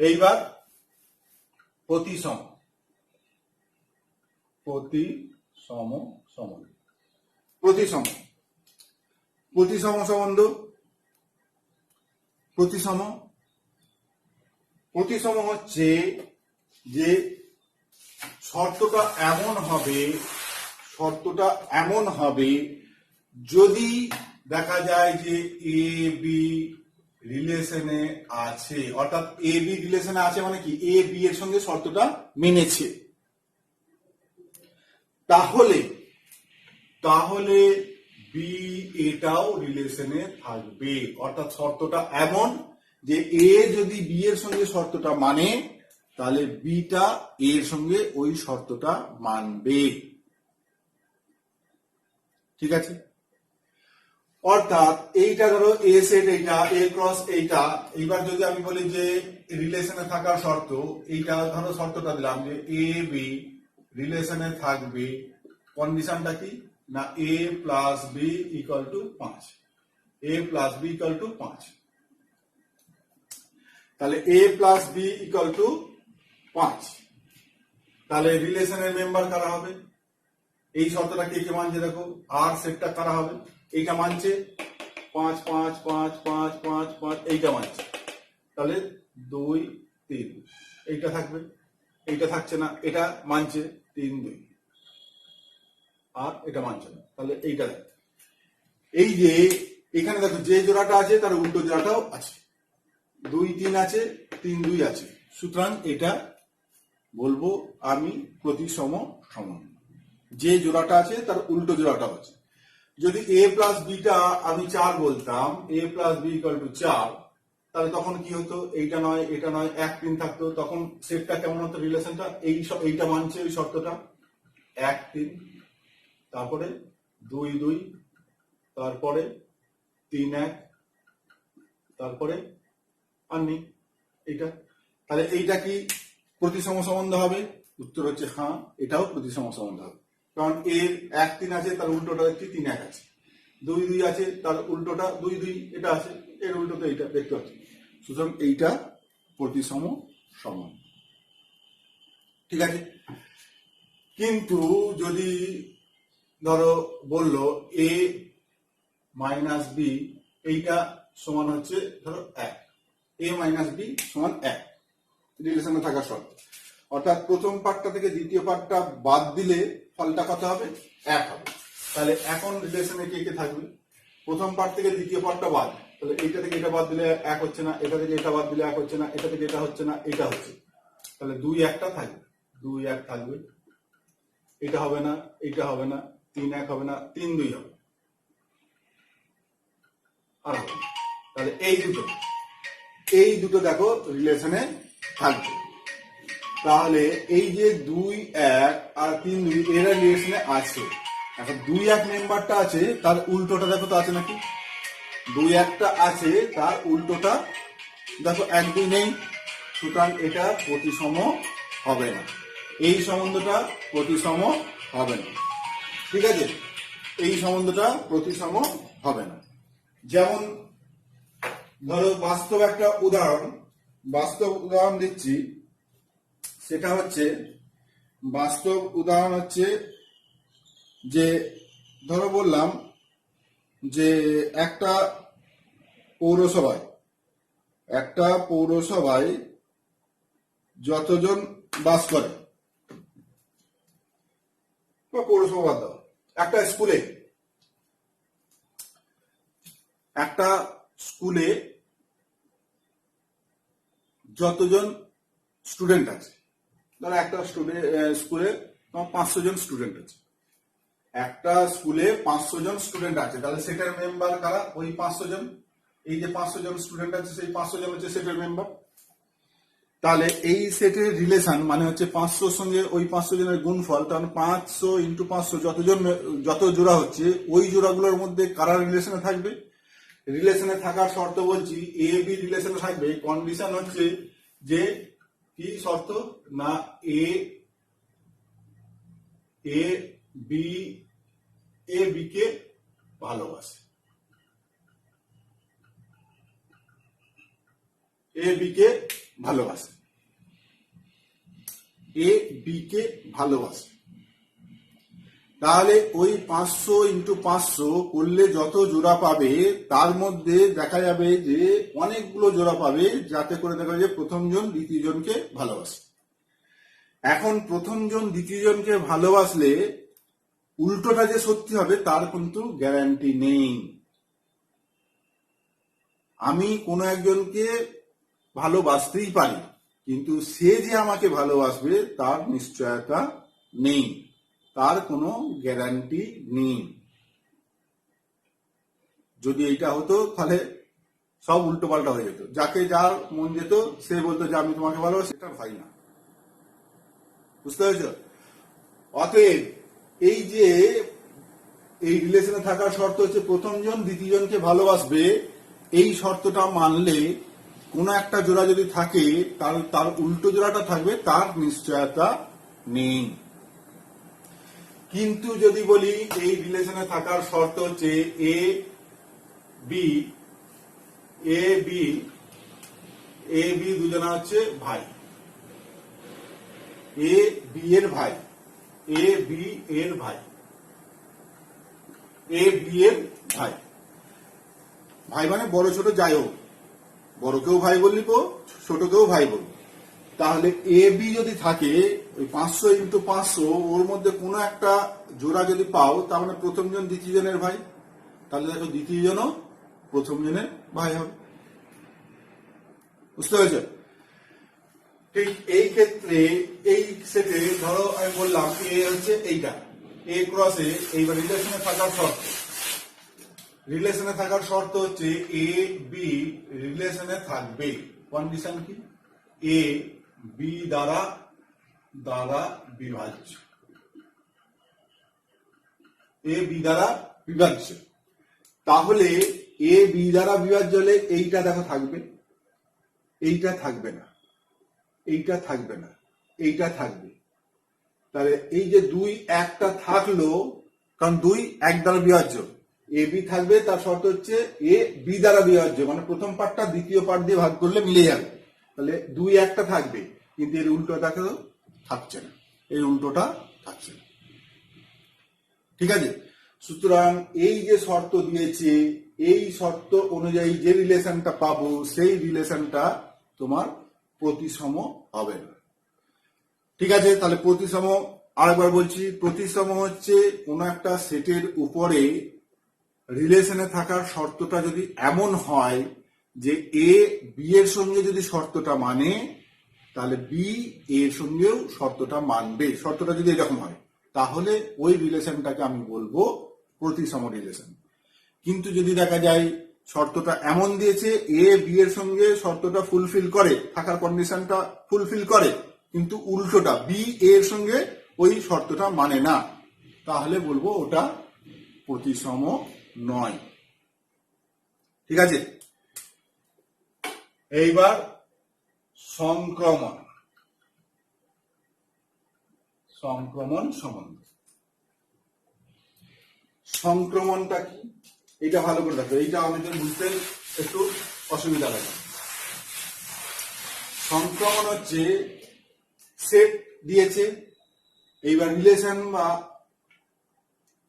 Speaker 1: এইবার প্রতিসম, প্রতিসম সম্বন্ধ, প্রতিসম প্রতিসম সম্বন্ধ, প্রতিসম প্রতিসম হচ্ছে যে শর্তটা এমন হবে যদি দেখা যায় যে এ বি রিলেশনে আছে, অর্থাৎ এ বি রিলেশনে আছে মানে কি, এ বি এর সঙ্গে শর্তটা মেনেছে, তাহলে বি এটাও রিলেশনে থাকবে। অর্থাৎ শর্তটা এমন যে এ যদি বি এর সঙ্গে শর্তটা মানে, তাহলে বিটা এর সঙ্গে ওই শর্তটা মানবে। ঠিক আছে, অর্থাৎ এইটা ধরো এ সেট, এইটা এ ক্রস এইটা, এইবার যদি আমি বলি যে রিলেশনে থাকার শর্ত, এইটা ধরো শর্তটা দিলাম যে এ বি রিলেশনে থাকবে, কন্ডিশনটা কি না A plus B equal to 5, A plus B equal to 5, তাহলে A plus B equal to 5, তাহলে রিলেশনের মেম্বার কারা হবে, এই শর্তটা কে কে মানছে দেখো, আর সেটটা কারা হবে, এইটা মানছে 5 5 5 5 5 5, এইটা মানছে, তাহলে 2 3, এইটা থাকবে, এইটা থাকছে না, এটা মানছে 3 2, আর এটা মানছে না, তাহলে এইটা দেখো। এই যে এখানে দেখো যে জোড়াটা আছে তার উল্টো জোড়াটাও আছে, 2 3 আছে, 3 2 আছে, সুতরাং এটা বলবো আমি প্রতিসম সম্বন্ধ। যে জোড়াটা আছে তার উল্টো জোড়াটাও আছে। যদি এ প্লাস বিটা আমি 4 বলতাম, A plus B equal two 4, তাহলে তখন কি হতো, এইটা নয় এটা নয় 1 3 থাকতো, তখন সেটটা কেমন হতো, রিলেশনটা এইটা মানছে ওই শর্তটা 1 3, তারপরে 2 2, তারপরে 3 1, তারপরে আর নেই এইটা, তাহলে এইটা কি প্রতিসম সম্বন্ধ হবে? উত্তর হচ্ছে হ্যাঁ, এটাও প্রতিসম সম্বন্ধ হবে, কারণ এর 1 3 আছে, তার উল্টোটা দেখছি 3 1 আছে, 2 2 আছে, তার উল্টোটা 2 2 এটা আছে, এর উল্টোটা এইটা দেখতে পাচ্ছি, সুতরাং এইটা প্রতিসম সম্বন্ধ। ঠিক আছে, কিন্তু যদি ধরো বললো এ মাইনাস বি এইটা সমান হচ্ছে ধরো 1, এ মাইনাস বি সমান 1 রিলেশনে থাকার শর্ত, অর্থাৎ প্রথম পার্টটা থেকে দ্বিতীয় পার্টটা বাদ দিলে ফলটা কত হবে, 1 হবে। তাহলে এখন রিলেশনে কে কে থাকবে? প্রথম পার্ট থেকে দ্বিতীয় পার্টটা বাদ, তাহলে এইটা থেকে এটা বাদ দিলে এক হচ্ছে না, এটা থেকে এটা বাদ দিলে এক হচ্ছে না, এটা থেকে এটা হচ্ছে না, এটা হচ্ছে, তাহলে 2 1টা থাকবে, 2 1 থাকবে, এটা হবে না, এটা হবে না, 3 1 হবে না, 3 2 হবে, আর হবে না। তাহলে এই দুটো দেখো রিলেশনে থাকবে। তাহলে এই যে 2 1 আর 3 2 এরা রিলেশনে আছে। এখন 2 1 মেম্বারটা আছে, তার উল্টোটা দেখো তো আছে নাকি? 2 1টা আছে, তার উল্টোটা দেখো 1 2 নেই, সুতরাং এটা প্রতিসম হবে না, এই সম্বন্ধটা প্রতিসম হবে না। ঠিক আছে, এই সম্বন্ধটা প্রতিসম হবে না। যেমন ধরো বাস্তব একটা উদাহরণ দিচ্ছি, সেটা হচ্ছে বাস্তব উদাহরণ হচ্ছে যে ধরো বললাম যে একটা পৌরসভায় যতজন বাস করে, বা পৌরসভা বাদ দাও, একটা স্কুলে যতজন স্টুডেন্ট আছে, ধরো একটা স্কুলে 500 জন স্টুডেন্ট আছে, একটা স্কুলে 500 জন স্টুডেন্ট আছে, তাহলে সেটার মেম্বার কারা? ওই 500 জন। এই যে 500 জন স্টুডেন্ট আছে, সেই 500 জন হচ্ছে সেটের মেম্বার। তাহলে এই সেটের রিলেশন মানে হচ্ছে 500 সঙ্গে ওই 500 জনের গুণফল, তাহলে 500 ইন্টু 500 যত জোড়া হচ্ছে, ওই জোড়াগুলোর মধ্যে কারা রিলেশনে থাকবে? রিলেশনে থাকার শর্ত বলছি এ বি রিলেশনে থাকবে। কন্ডিশন হচ্ছে যে কি শর্ত না, এ বি কে ভালোবাসে, এ বি কে ভালোবাসে, তাহলে ওই 500 ইন্টু 500 করলে যত জোড়া পাবে, তার মধ্যে দেখা যাবে যে অনেকগুলো জোড়া পাবে, যাতে করে দেখা যায় প্রথম জন দ্বিতীয় জনকে ভালোবাসে। এখন প্রথম জন দ্বিতীয় জনকে ভালোবাসলে উল্টোটা যে সত্যি হবে তার কিন্তু গ্যারান্টি নেই। আমি কোনো একজনকে ভালোবাসতেই পারি, কিন্তু সে যে আমাকে ভালোবাসবে তার নিশ্চয়তা নেই, তার কোনো গ্যারান্টি নেই। যদি এইটা হতো তাহলে সব উল্টো পাল্টা হয়ে যেত, যাকে যার মন যেত সে বলতো যে আমি তোমাকে ভালোবাসি, এটা হয় না। বুঝতে পেরেছ? অতএব এই যে এই রিলেশনে থাকার শর্ত হচ্ছে প্রথম জন দ্বিতীয় জনকে ভালোবাসবে, এই শর্তটা মানলে কোনো একটা জোড়া যদি থাকে, তার উল্টো জোড়াটা থাকবে, তার নিশ্চয়তা নেই। কিন্তু যদি বলি এই রিলেশনে থাকার শর্ত হচ্ছে এ বি দুজনা হচ্ছে ভাই, এ বি এর ভাই, ভাই মানে বড় ছোট যাই হোক, বড়কেও ভাই বললি, ছোটকেও ভাই বলবো। তাহলে এ বি যদি থাকে, ওই 500 ইন্টু 500 ওর মধ্যে কোনো একটা জোড়া যদি পাও, তার মানে প্রথম জন দ্বিতীয় জনের ভাই, তাহলে দেখো দ্বিতীয় জনও প্রথম জনের ভাই হবে। বুঝতে পেরেছ? ঠিক এই ক্ষেত্রে এই সেটে ধরো আমি বললাম এ হচ্ছে এইটা, এ ক্রস এ, এইবার রিলেশনে থাকার শর্ত হচ্ছে এ বি রিলেশনে থাকবে। কন্ডিশন কি? এ বি দ্বারা বিভাজ্য, তাহলে এ বি দ্বারা বিভাজ্য হলে এইটা দেখো থাকবে, এইটা থাকবে না, এইটা থাকবে না, এইটা থাকবে। তাহলে এই যে 2 1টা থাকলো, কারণ 2 1 দ্বারা বিভাজ্য, এ বি থাকবে, তার শর্ত হচ্ছে এ বি দ্বারা বিভাজ্য, মানে প্রথম পার্টটা দ্বিতীয় পার্ট দিয়ে ভাগ করলে মিলে যাবে। তাহলে 2 1টা থাকবে, কিন্তু এর উল্টোটা থাকছে না, এর উল্টোটা থাকছে না। ঠিক আছে? সুতরাং এই যে শর্ত দিয়েছে, এই শর্ত অনুযায়ী যে রিলেশনটা পাবো, সেই রিলেশনটা তোমার প্রতিসম হবে না। ঠিক আছে? তাহলে প্রতিসম আরেকবার বলছি, প্রতিসম হচ্ছে কোনো একটা সেটের উপরে রিলেশনে থাকার শর্তটা যদি এমন হয় যে এ বি এর সঙ্গে যদি শর্তটা মানে, তাহলে বি এর সঙ্গেও শর্তটা মানবে। শর্তটা যদি এরকম হয় তাহলে ওই রিলেশনটাকে আমি বলবো প্রতিসম রিলেশন। কিন্তু যদি দেখা যায় শর্তটা এমন দিয়েছে এ বি এর সঙ্গে শর্তটা ফুলফিল করে, থাকার কন্ডিশনটা ফুলফিল করে, কিন্তু উল্টোটা বি এর সঙ্গে ওই শর্তটা মানে না, তাহলে বলবো ওটা প্রতিসম নয়। ঠিক আছে, এইবার সংক্রমণ সম্বন্ধ। সংক্রমণটা কি এটা ভালো করে দেখো, এইটা আমাদের বুঝতে একটু অসুবিধা লাগে। সংক্রমণ হচ্ছে সেট দিয়েছে, এইবার রিলেশন বা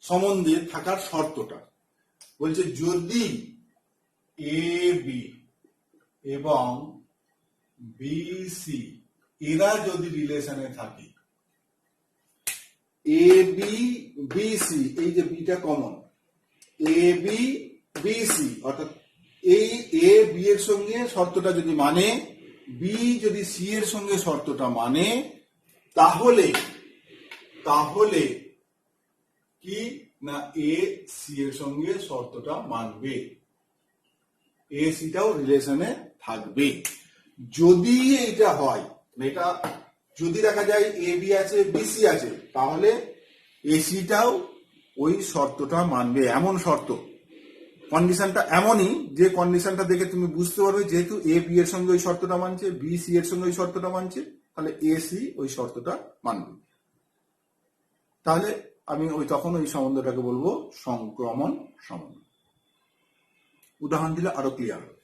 Speaker 1: সম্বন্ধে থাকার শর্তটা বলছে যদি এ বি এবং বি সি এরা যদি রিলেশনে থাকে, এ বি বি সি, এই যে বিটা কমন, এ বি বি সি, অর্থাৎ এই এ বি এর সঙ্গে শর্তটা যদি মানে, বি যদি সি এর সঙ্গে শর্তটা মানে, তাহলে তাহলে কি না এ সি এর সঙ্গে শর্তটা মানবে, এ সিটাও রিলেশনে থাকবে। যদি এটা হয়, এটা যদি দেখা যায় এ বি আছে বি সি আছে, তাহলে এ সিটাও ওই শর্তটা মানবে। এমন শর্ত, কন্ডিশনটা এমনই যে কন্ডিশনটা দেখে তুমি বুঝতে পারবে যেহেতু এ বি এর সঙ্গে ওই শর্তটা মানছে, বি সি এর সঙ্গে ওই শর্তটা মানছে, তাহলে এ সি ওই শর্তটা মানবে। তাহলে আমি তখন ওই সম্বন্ধটাকে বলবো সংক্রমণ সম্বন্ধ। উদাহরণ দিলে আরো ক্লিয়ার হবে।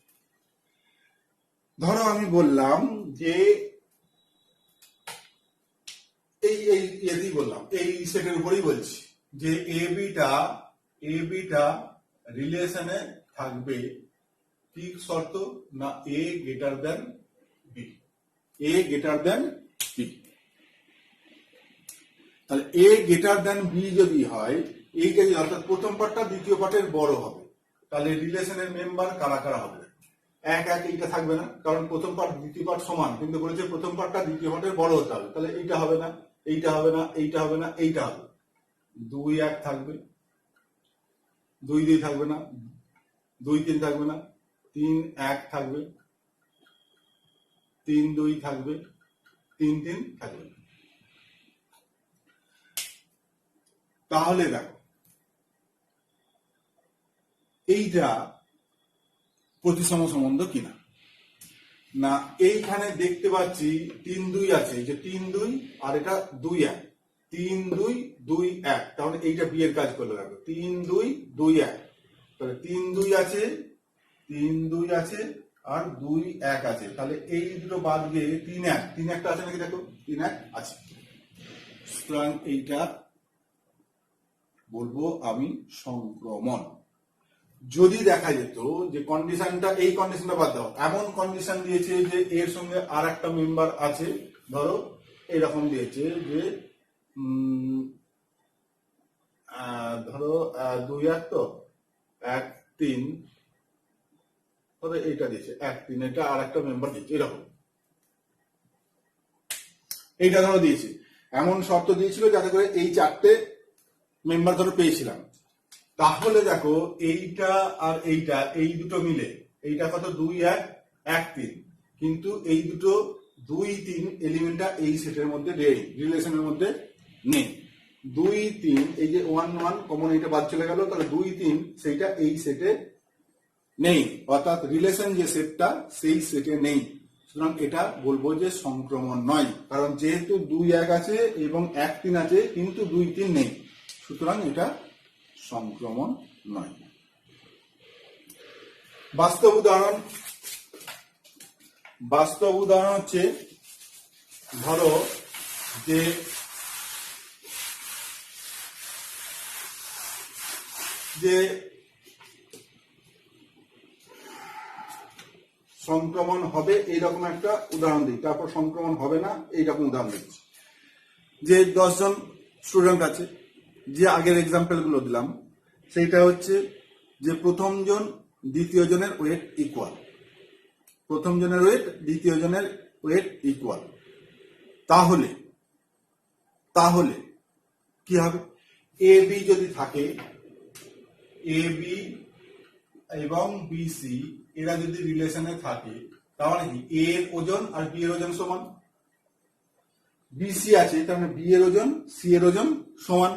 Speaker 1: ধরো আমি বললাম যে এই বললাম, এই সেটের উপরেই বলছি যে এ বিটা রিলেশনে থাকবে, কি শর্ত না এ গ্রেটার দেন বি, এ গ্রেটার দেন বি। তাহলে এ গ্রেটার দেন বি যদি হয়, এইটা অর্থাৎ প্রথম পার্টটা দ্বিতীয় পার্টের বড় হবে, তাহলে রিলেশনের মেম্বার কারা কারা হবে? এক এক এইটা থাকবে না, কারণ প্রথম পার্ট দ্বিতীয় পার্ট সমান, কিন্তু বলেছে প্রথম পার্টটা দ্বিতীয় পার্টের বড় হতে হবে, তাহলে এইটা হবে না, এইটা হবে না, এইটা হবে না, এইটা হবে। 2 1 থাকবে, 2 2 থাকবে না, 2 3 থাকবে না, 3 1 থাকবে, 3 2 থাকবে, 3 3 থাকবে না। তাহলে দেখো এইটা প্রতিসম সম্বন্ধ কিনা না। এইখানে দেখতে পাচ্ছি 3 2 আছে, যে 3 2 আর এটা 2 1, 3 2 2 1, তাহলে এইটা বি এর কাজ করলে দেখো 3 2 2 1, তাহলে 3 2 আছে, 3 2 আছে আর 2 1 আছে, তাহলে এই দুটো বাদ গিয়ে 3 1, 3 1টা আছে নাকি দেখো, 3 1 আছে। সুতরাং এইটা বলবো আমি সংক্রমণ। যদি দেখা যেত যে কন্ডিশনটা, এই কন্ডিশনটা বাদ দাও, এমন কন্ডিশন দিয়েছে যে এর সঙ্গে আর একটা মেম্বার আছে, ধরো এরকম দিয়েছে যে ধরো 2 1 তো 1 3, ধরো এইটা দিয়েছে 1 3, এটা আর একটা মেম্বার দিয়েছে এরকম, এইটা ধরো দিয়েছে, এমন শর্ত দিয়েছিল যাতে করে এই 4টে মেম্বার ধরো পেয়েছিলাম। তাহলে দেখো এইটা আর এইটা, এই দুটো মিলে এইটা কত 2 1 1 3, কিন্তু এই দুটো 2 3 এলিমেন্টটা এই সেটের মধ্যে নেই, রিলেশনের মধ্যে নেই। 2 3, এই যে 1 1 কমন, এইটা বাদ চলে গেল, তাহলে 2 3 সেইটা এই সেটে নেই, অর্থাৎ রিলেশন যে সেটটা সেই সেটে নেই। সুতরাং এটা বলবো যে সংক্রমণ নয়, কারণ যেহেতু 2 1 আছে এবং 1 3 আছে কিন্তু 2 3 নেই, সুতরাং এটা সংক্রমণ নয়। বাস্তব উদাহরণ হচ্ছে, ধরো যে সংক্রমণ হবে এইরকম একটা উদাহরণ দিই, তারপর সংক্রমণ হবে না এইরকম উদাহরণ দিচ্ছি। যে 10 জন স্টুডেন্ট আছে, যে আগের এক্সাম্পল গুলো দিলাম সেইটা হচ্ছে যে প্রথম জন দ্বিতীয় জনের ওয়েট ইকুয়াল, প্রথম জনের ওয়েট দ্বিতীয় জনের ওয়েট ইকুয়াল, তাহলে তাহলে কি হবে, এ বি যদি থাকে, এ বি এবং বি সি এরা যদি রিলেশনে থাকে, তাহলে কি এ এর ওজন আর বি এর ওজন সমান, বিসি আছে তার মানে বি এর ওজন সি এর ওজন সমান,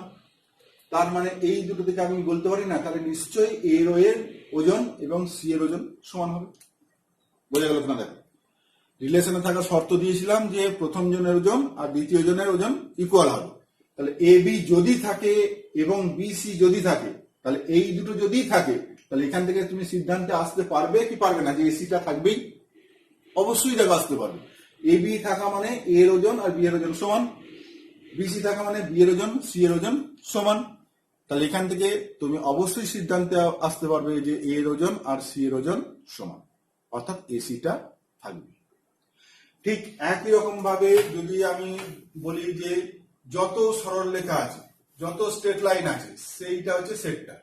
Speaker 1: তার মানে এই দুটো থেকে আমি বলতে পারি না, তাহলে নিশ্চয়ই এ এর ওজন এবং সি এর ওজন সমান হবে। বোঝা গেল না? দেখো, রিলেশনে থাকা শর্ত দিয়েছিলাম যে প্রথম জনের ওজন আর দ্বিতীয় জনের ওজন ইকুয়াল হবে, তাহলে এ বি যদি থাকে এবং বি সি যদি থাকে, তাহলে এই দুটো যদি থাকে, তাহলে এখান থেকে তুমি সিদ্ধান্তে আসতে পারবে কি পারবে না যে এসিটা থাকবেই? অবশ্যই দেখো আসতে পারবে। এ বি থাকা মানে এ এর ওজন আর বি এর ওজন সমান, বিসি থাকা মানে বি এর ওজন সি এর ওজন সমান, তাহলে এখান থেকে তুমি অবশ্যই সিদ্ধান্তে আসতে পারবে যে এ এর ওজন আর সি এর ওজন সমান, অর্থাৎ এসিটা থাকবে। ঠিক একই রকম ভাবে যদি আমি বলি যে যত সরলরেখা আছে, যত স্ট্রেট লাইন আছে, সেইটা হচ্ছে সেটটা,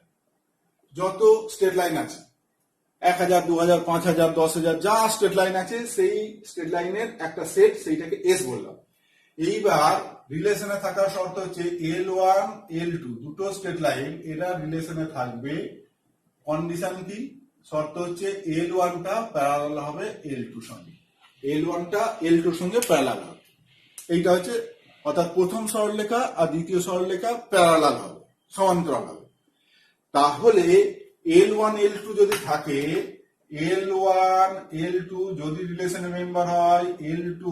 Speaker 1: যত স্ট্রেট লাইন আছে 1000, 2000, 5000, 10,000 যা স্ট্রেট লাইন আছে সেই স্ট্রেট লাইনের একটা সেট, সেইটাকে এস বললাম। এইবার রিলেশনে থাকার শর্ত হচ্ছে L1 L2 দুটো স্ট্রেট লাইন এরা রিলেশনে থাকবে, কন্ডিশন কি, শর্ত হচ্ছে L1 টা প্যারালাল হবে L2 সঙ্গে, L1 টা L2 সঙ্গে প্যারালাল হবে, এইটা হচ্ছে অর্থাৎ প্রথম সরলরেখা আর দ্বিতীয় সরলরেখা প্যারালাল হবে, সমান্তরাল হবে। তাহলে L1 L2 যদি থাকে, L1 L2 যদি রিলেশনের মেম্বার হয়, L2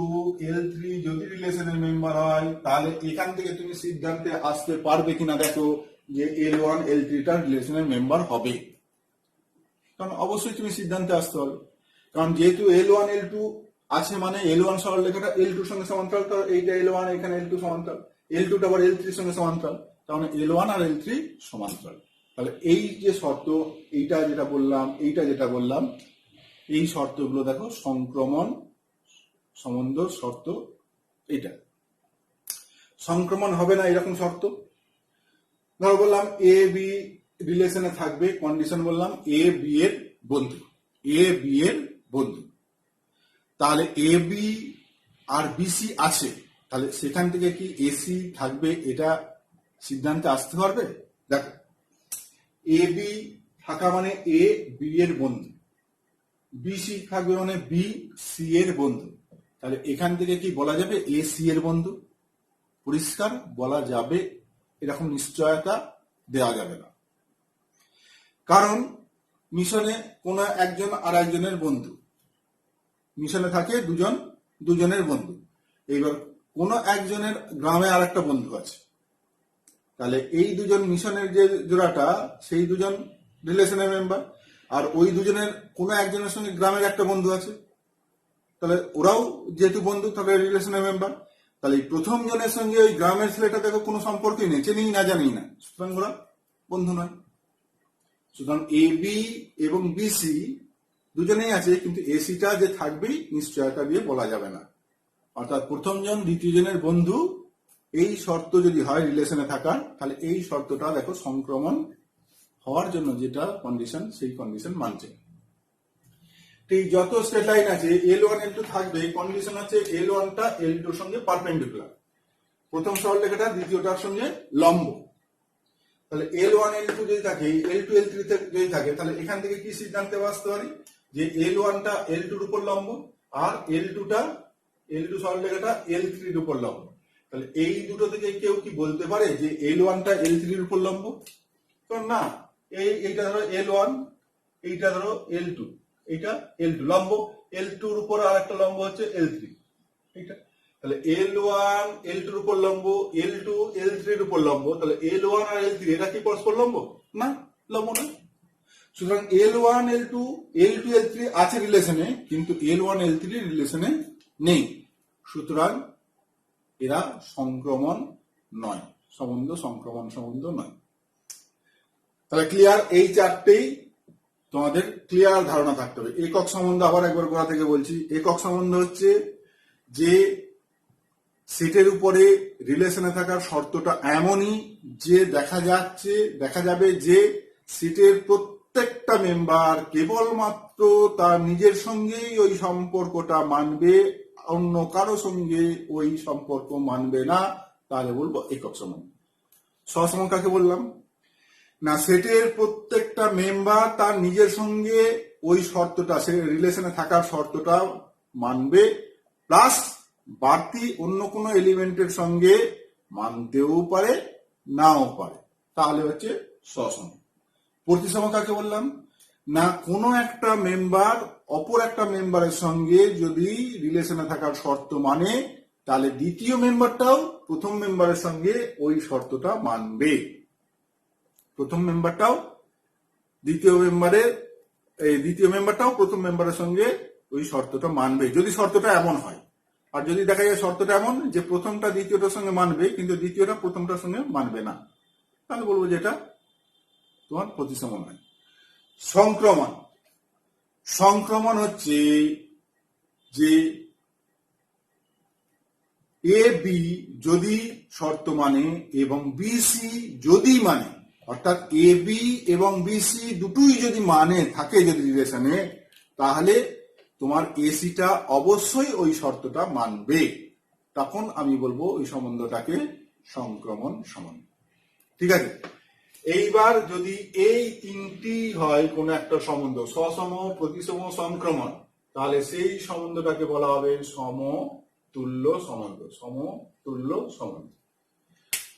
Speaker 1: L3 যদি রিলেশনের মেম্বার হয়, তাহলে এখান থেকে তুমি সিদ্ধান্তে আসতে পারবে কিনা দেখো যে L1 L3 টা রিলেশনের মেম্বার হবে, কারণ অবশ্যই তুমি সিদ্ধান্তে আসতে হবে, কারণ যেহেতু L1 L2 আছে মানে L1 সরলরেখাটা L2 সঙ্গে সমান্তরাল, তো এইটা L1 এখানে L2 সমান্তরাল, L2 টা আবার L3 সঙ্গে সমান্তরাল, তার মানে L1 আর L3 সমান্তরাল। তাহলে এই যে শর্ত, এইটা যেটা বললাম, এইটা যেটা বললাম, এই শর্তগুলো দেখো সংক্রমণ সম্বন্ধ শর্ত, এইটা সংক্রমণ হবে না এরকম শর্ত। ধরো বললাম এ বি রিলেশনে থাকবে, কন্ডিশন বললাম এ বি এর বন্ধু, এ বি এর বন্ধু, তাহলে এ বি আর বিসি আছে, তাহলে সেখান থেকে কি এসি থাকবে, এটা সিদ্ধান্তে আসতে পারবে। দেখো এ বি থাকা মানে এ বি এর বন্ধু, বিসি থাকবে মানে বি সি এর বন্ধু, তাহলে এখান থেকে কি বলা যাবে এ সি এর বন্ধু? পরিষ্কার বলা যাবে, এরকম নিশ্চয়তা দেওয়া যাবে না, কারণ মিশনে কোন একজন আর একজনের বন্ধু, মিশনে থাকে দুজন দুজনের বন্ধু, এইবার কোন একজনের গ্রামে আর একটা বন্ধু আছে, তাহলে এই দুজন মিশনের যে জোড়াটা সেই দুজন রিলেশনের মেম্বার, আর ওই দুজনের কোন একজনের সঙ্গে গ্রামের একটা বন্ধু আছে, তাহলে ওরাও যেহেতু বন্ধু তাহলে রিলেশনের মেম্বার, তাহলে এই প্রথম জনের সঙ্গে ওই গ্রামের ছেলেটা দেখো কোনো সম্পর্কই নেই, চেনেই না জানি না, সুতরাং ওরা বন্ধু নয়। সুতরাং এ বি এবং বিসি দুজনেই আছে, কিন্তু এসিটা যে থাকবেই নিশ্চয়তা দিয়ে বলা যাবে না, অর্থাৎ প্রথম জন দ্বিতীয় জনের বন্ধু এই শর্ত যদি হয় রিলেশনে থাকার, তাহলে এই শর্তটা দেখো সংক্রমণ হওয়ার জন্য যেটা কন্ডিশন, সেই কন্ডিশন মানছে। ঠিক যত স্ট্রেট লাইন আছে L1 L2 থাকবে, কন্ডিশন আছে L1 টা L2 এর সঙ্গে পারপেন্ডিকুলার, প্রথম সরলরেখাটা দ্বিতীয়টার সঙ্গে লম্ব, তাহলে L1 L2 যদি থাকে, L2 L3 যদি থাকে, তাহলে এখান থেকে কি সিদ্ধান্তে আসতে পারি যে L1 টা L2 এর উপর লম্ব আর L2 সরলরেখাটা L3 এর উপর লম্ব, তাহলে এই দুটো থেকে কেউ কি বলতে পারে যে L1 টা L3 এর উপর লম্ব? তো না, এইটা ধরো L1, এইটা ধরো L2, এইটা L2 লম্ব, L2 এর উপর আর একটা লম্ব হচ্ছে L3, এইটা, তাহলে L1 L2 এর উপর লম্ব, L2 L3 এর উপর লম্ব, তাহলে L1 আর L3 এটা কি পরস্পর লম্ব? না, লম্ব না। সুতরাং L1 L2 L3 আছে রিলেশনে, কিন্তু L1 L3 রিলেশনে নেই, সুতরাং এরা সংক্রমণ নয়, সংক্রমণ সম্বন্ধ নয়। তাহলে ক্লিয়ার, এই চারটেই তোমাদের ক্লিয়ার ধারণা থাকতে হবে। একক সম্বন্ধ আবার একবার গোড়া থেকে বলছি, একক সম্বন্ধ হচ্ছে যে সেটের উপরে রিলেশনে থাকার শর্তটা এমনই যে দেখা যাবে যে সেটের প্রত্যেকটা মেম্বার কেবলমাত্র তার নিজের সঙ্গেই ওই সম্পর্কটা মানবে, অন্য কারো সঙ্গে ওই সম্পর্ক মানবে না, তাহলে বলবো একক সম্বন্ধ। সহসম্বন্ধ কাকে বললাম না, সেটের প্রত্যেকটা মেম্বার তার নিজের সঙ্গে ওই শর্তটা, সে রিলেশনে থাকার শর্তটা মানবে, প্লাস বাড়তি অন্য কোনো এলিমেন্টের সঙ্গে মানতেও পারে নাও পারে, তাহলে হচ্ছে সসম। প্রতিসম কাকে বললাম না, কোনো একটা মেম্বার অপর একটা মেম্বারের সঙ্গে যদি রিলেশনে থাকার শর্ত মানে, তাহলে দ্বিতীয় মেম্বারটাও প্রথম মেম্বারের সঙ্গে ওই শর্তটা মানবে। প্রথম মেম্বারটাও দ্বিতীয় মেম্বারটাও প্রথম মেম্বারের সঙ্গে ওই শর্তটা মানবে, যদি শর্তটা এমন হয়। আর যদি দেখা যায় শর্তটা এমন যে প্রথমটা দ্বিতীয়টার সঙ্গে মানবে কিন্তু দ্বিতীয়টা প্রথমটার সঙ্গে মানবে না, তাহলে বলবো যেটা তোমার প্রতিসম নয়। সংক্রমণ। সংক্রমণ হচ্ছে যে এ বি যদি শর্ত মানে এবং বিসি যদি মানে, অর্থাৎ এ বি এবং বিসি দুটোই যদি মানে থাকে যদি রিলেশনে, তাহলে তোমার এসিটা অবশ্যই ওই শর্তটা মানবে, তখন আমি বলবো ওই সম্বন্ধটাকে সংক্রমণ সম্বন্ধ। ঠিক আছে, এইবার যদি এই তিনটি হয় কোন একটা সম্বন্ধ, সসম, প্রতিসম, সংক্রমণ, তাহলে সেই সম্বন্ধটাকে বলা হবে সমতুল্য সম্বন্ধ। সমতুল্য সম্বন্ধ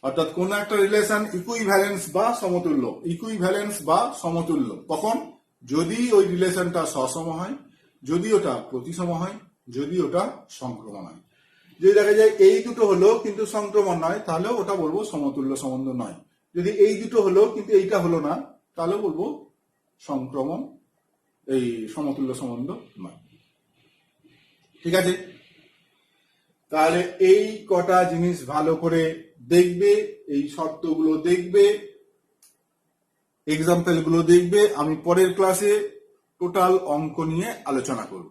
Speaker 1: অর্থাৎ কোন একটা রিলেশন ইকুইভ্যালেন্স বা সমতুল্য, ইকুইভ্যালেন্স বা সমতুল্য কখন, যদি ওই রিলেশনটা সসম হয়, যদি ওটা প্রতিসম হয়, যদি ওটা সংক্রমণ হয়। যদি দেখা যায় এই দুটো হলো কিন্তু সংক্রমণ নয়, তাহলে ওটা বলবো সমতুল্য সম্বন্ধ নয়। যদি এই দুটো হলো কিন্তু এইটা হলো না, তাহলে বলবো সংক্রমণ, এই সমতুল্য সম্বন্ধ নয়। ঠিক আছে, তাহলে এই কটা জিনিস ভালো করে দেখবে, এই শর্তগুলো দেখবে, এক্সাম্পল গুলো দেখবে। আমি পরের ক্লাসে টোটাল অঙ্ক নিয়ে আলোচনা করব,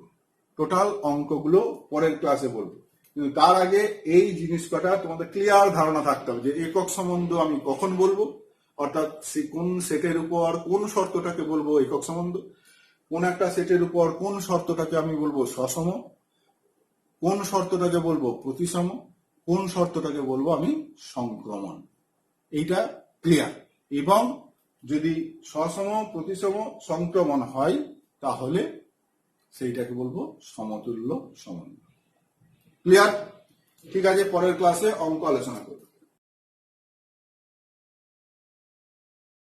Speaker 1: টোটাল অঙ্কগুলো পরের ক্লাসে বলবো। কিন্তু তার আগে এই জিনিস কটা তোমাদের ক্লিয়ার ধারণা থাকতে হবে যে একক সম্বন্ধ আমি কখন বলবো, অর্থাৎ কোন সেটের উপর কোন শর্তটাকে বলবো একক সম্বন্ধ, কোন একটা সেটের উপর কোন শর্তটাকে আমি বলবো সসম, কোন শর্তটাকে বলবো প্রতিসম, কোন শর্তটাকে বলবো আমি সংক্রমণ। এইটা ক্লিয়ার। এবং যদি সসম, প্রতিসম, সংক্রমণ হয় তাহলে সেইটাকে বলবো সমতুল্য সম্বন্ধ। ক্লিয়ার? ঠিক আছে, পরের ক্লাসে অঙ্ক আলোচনা করব।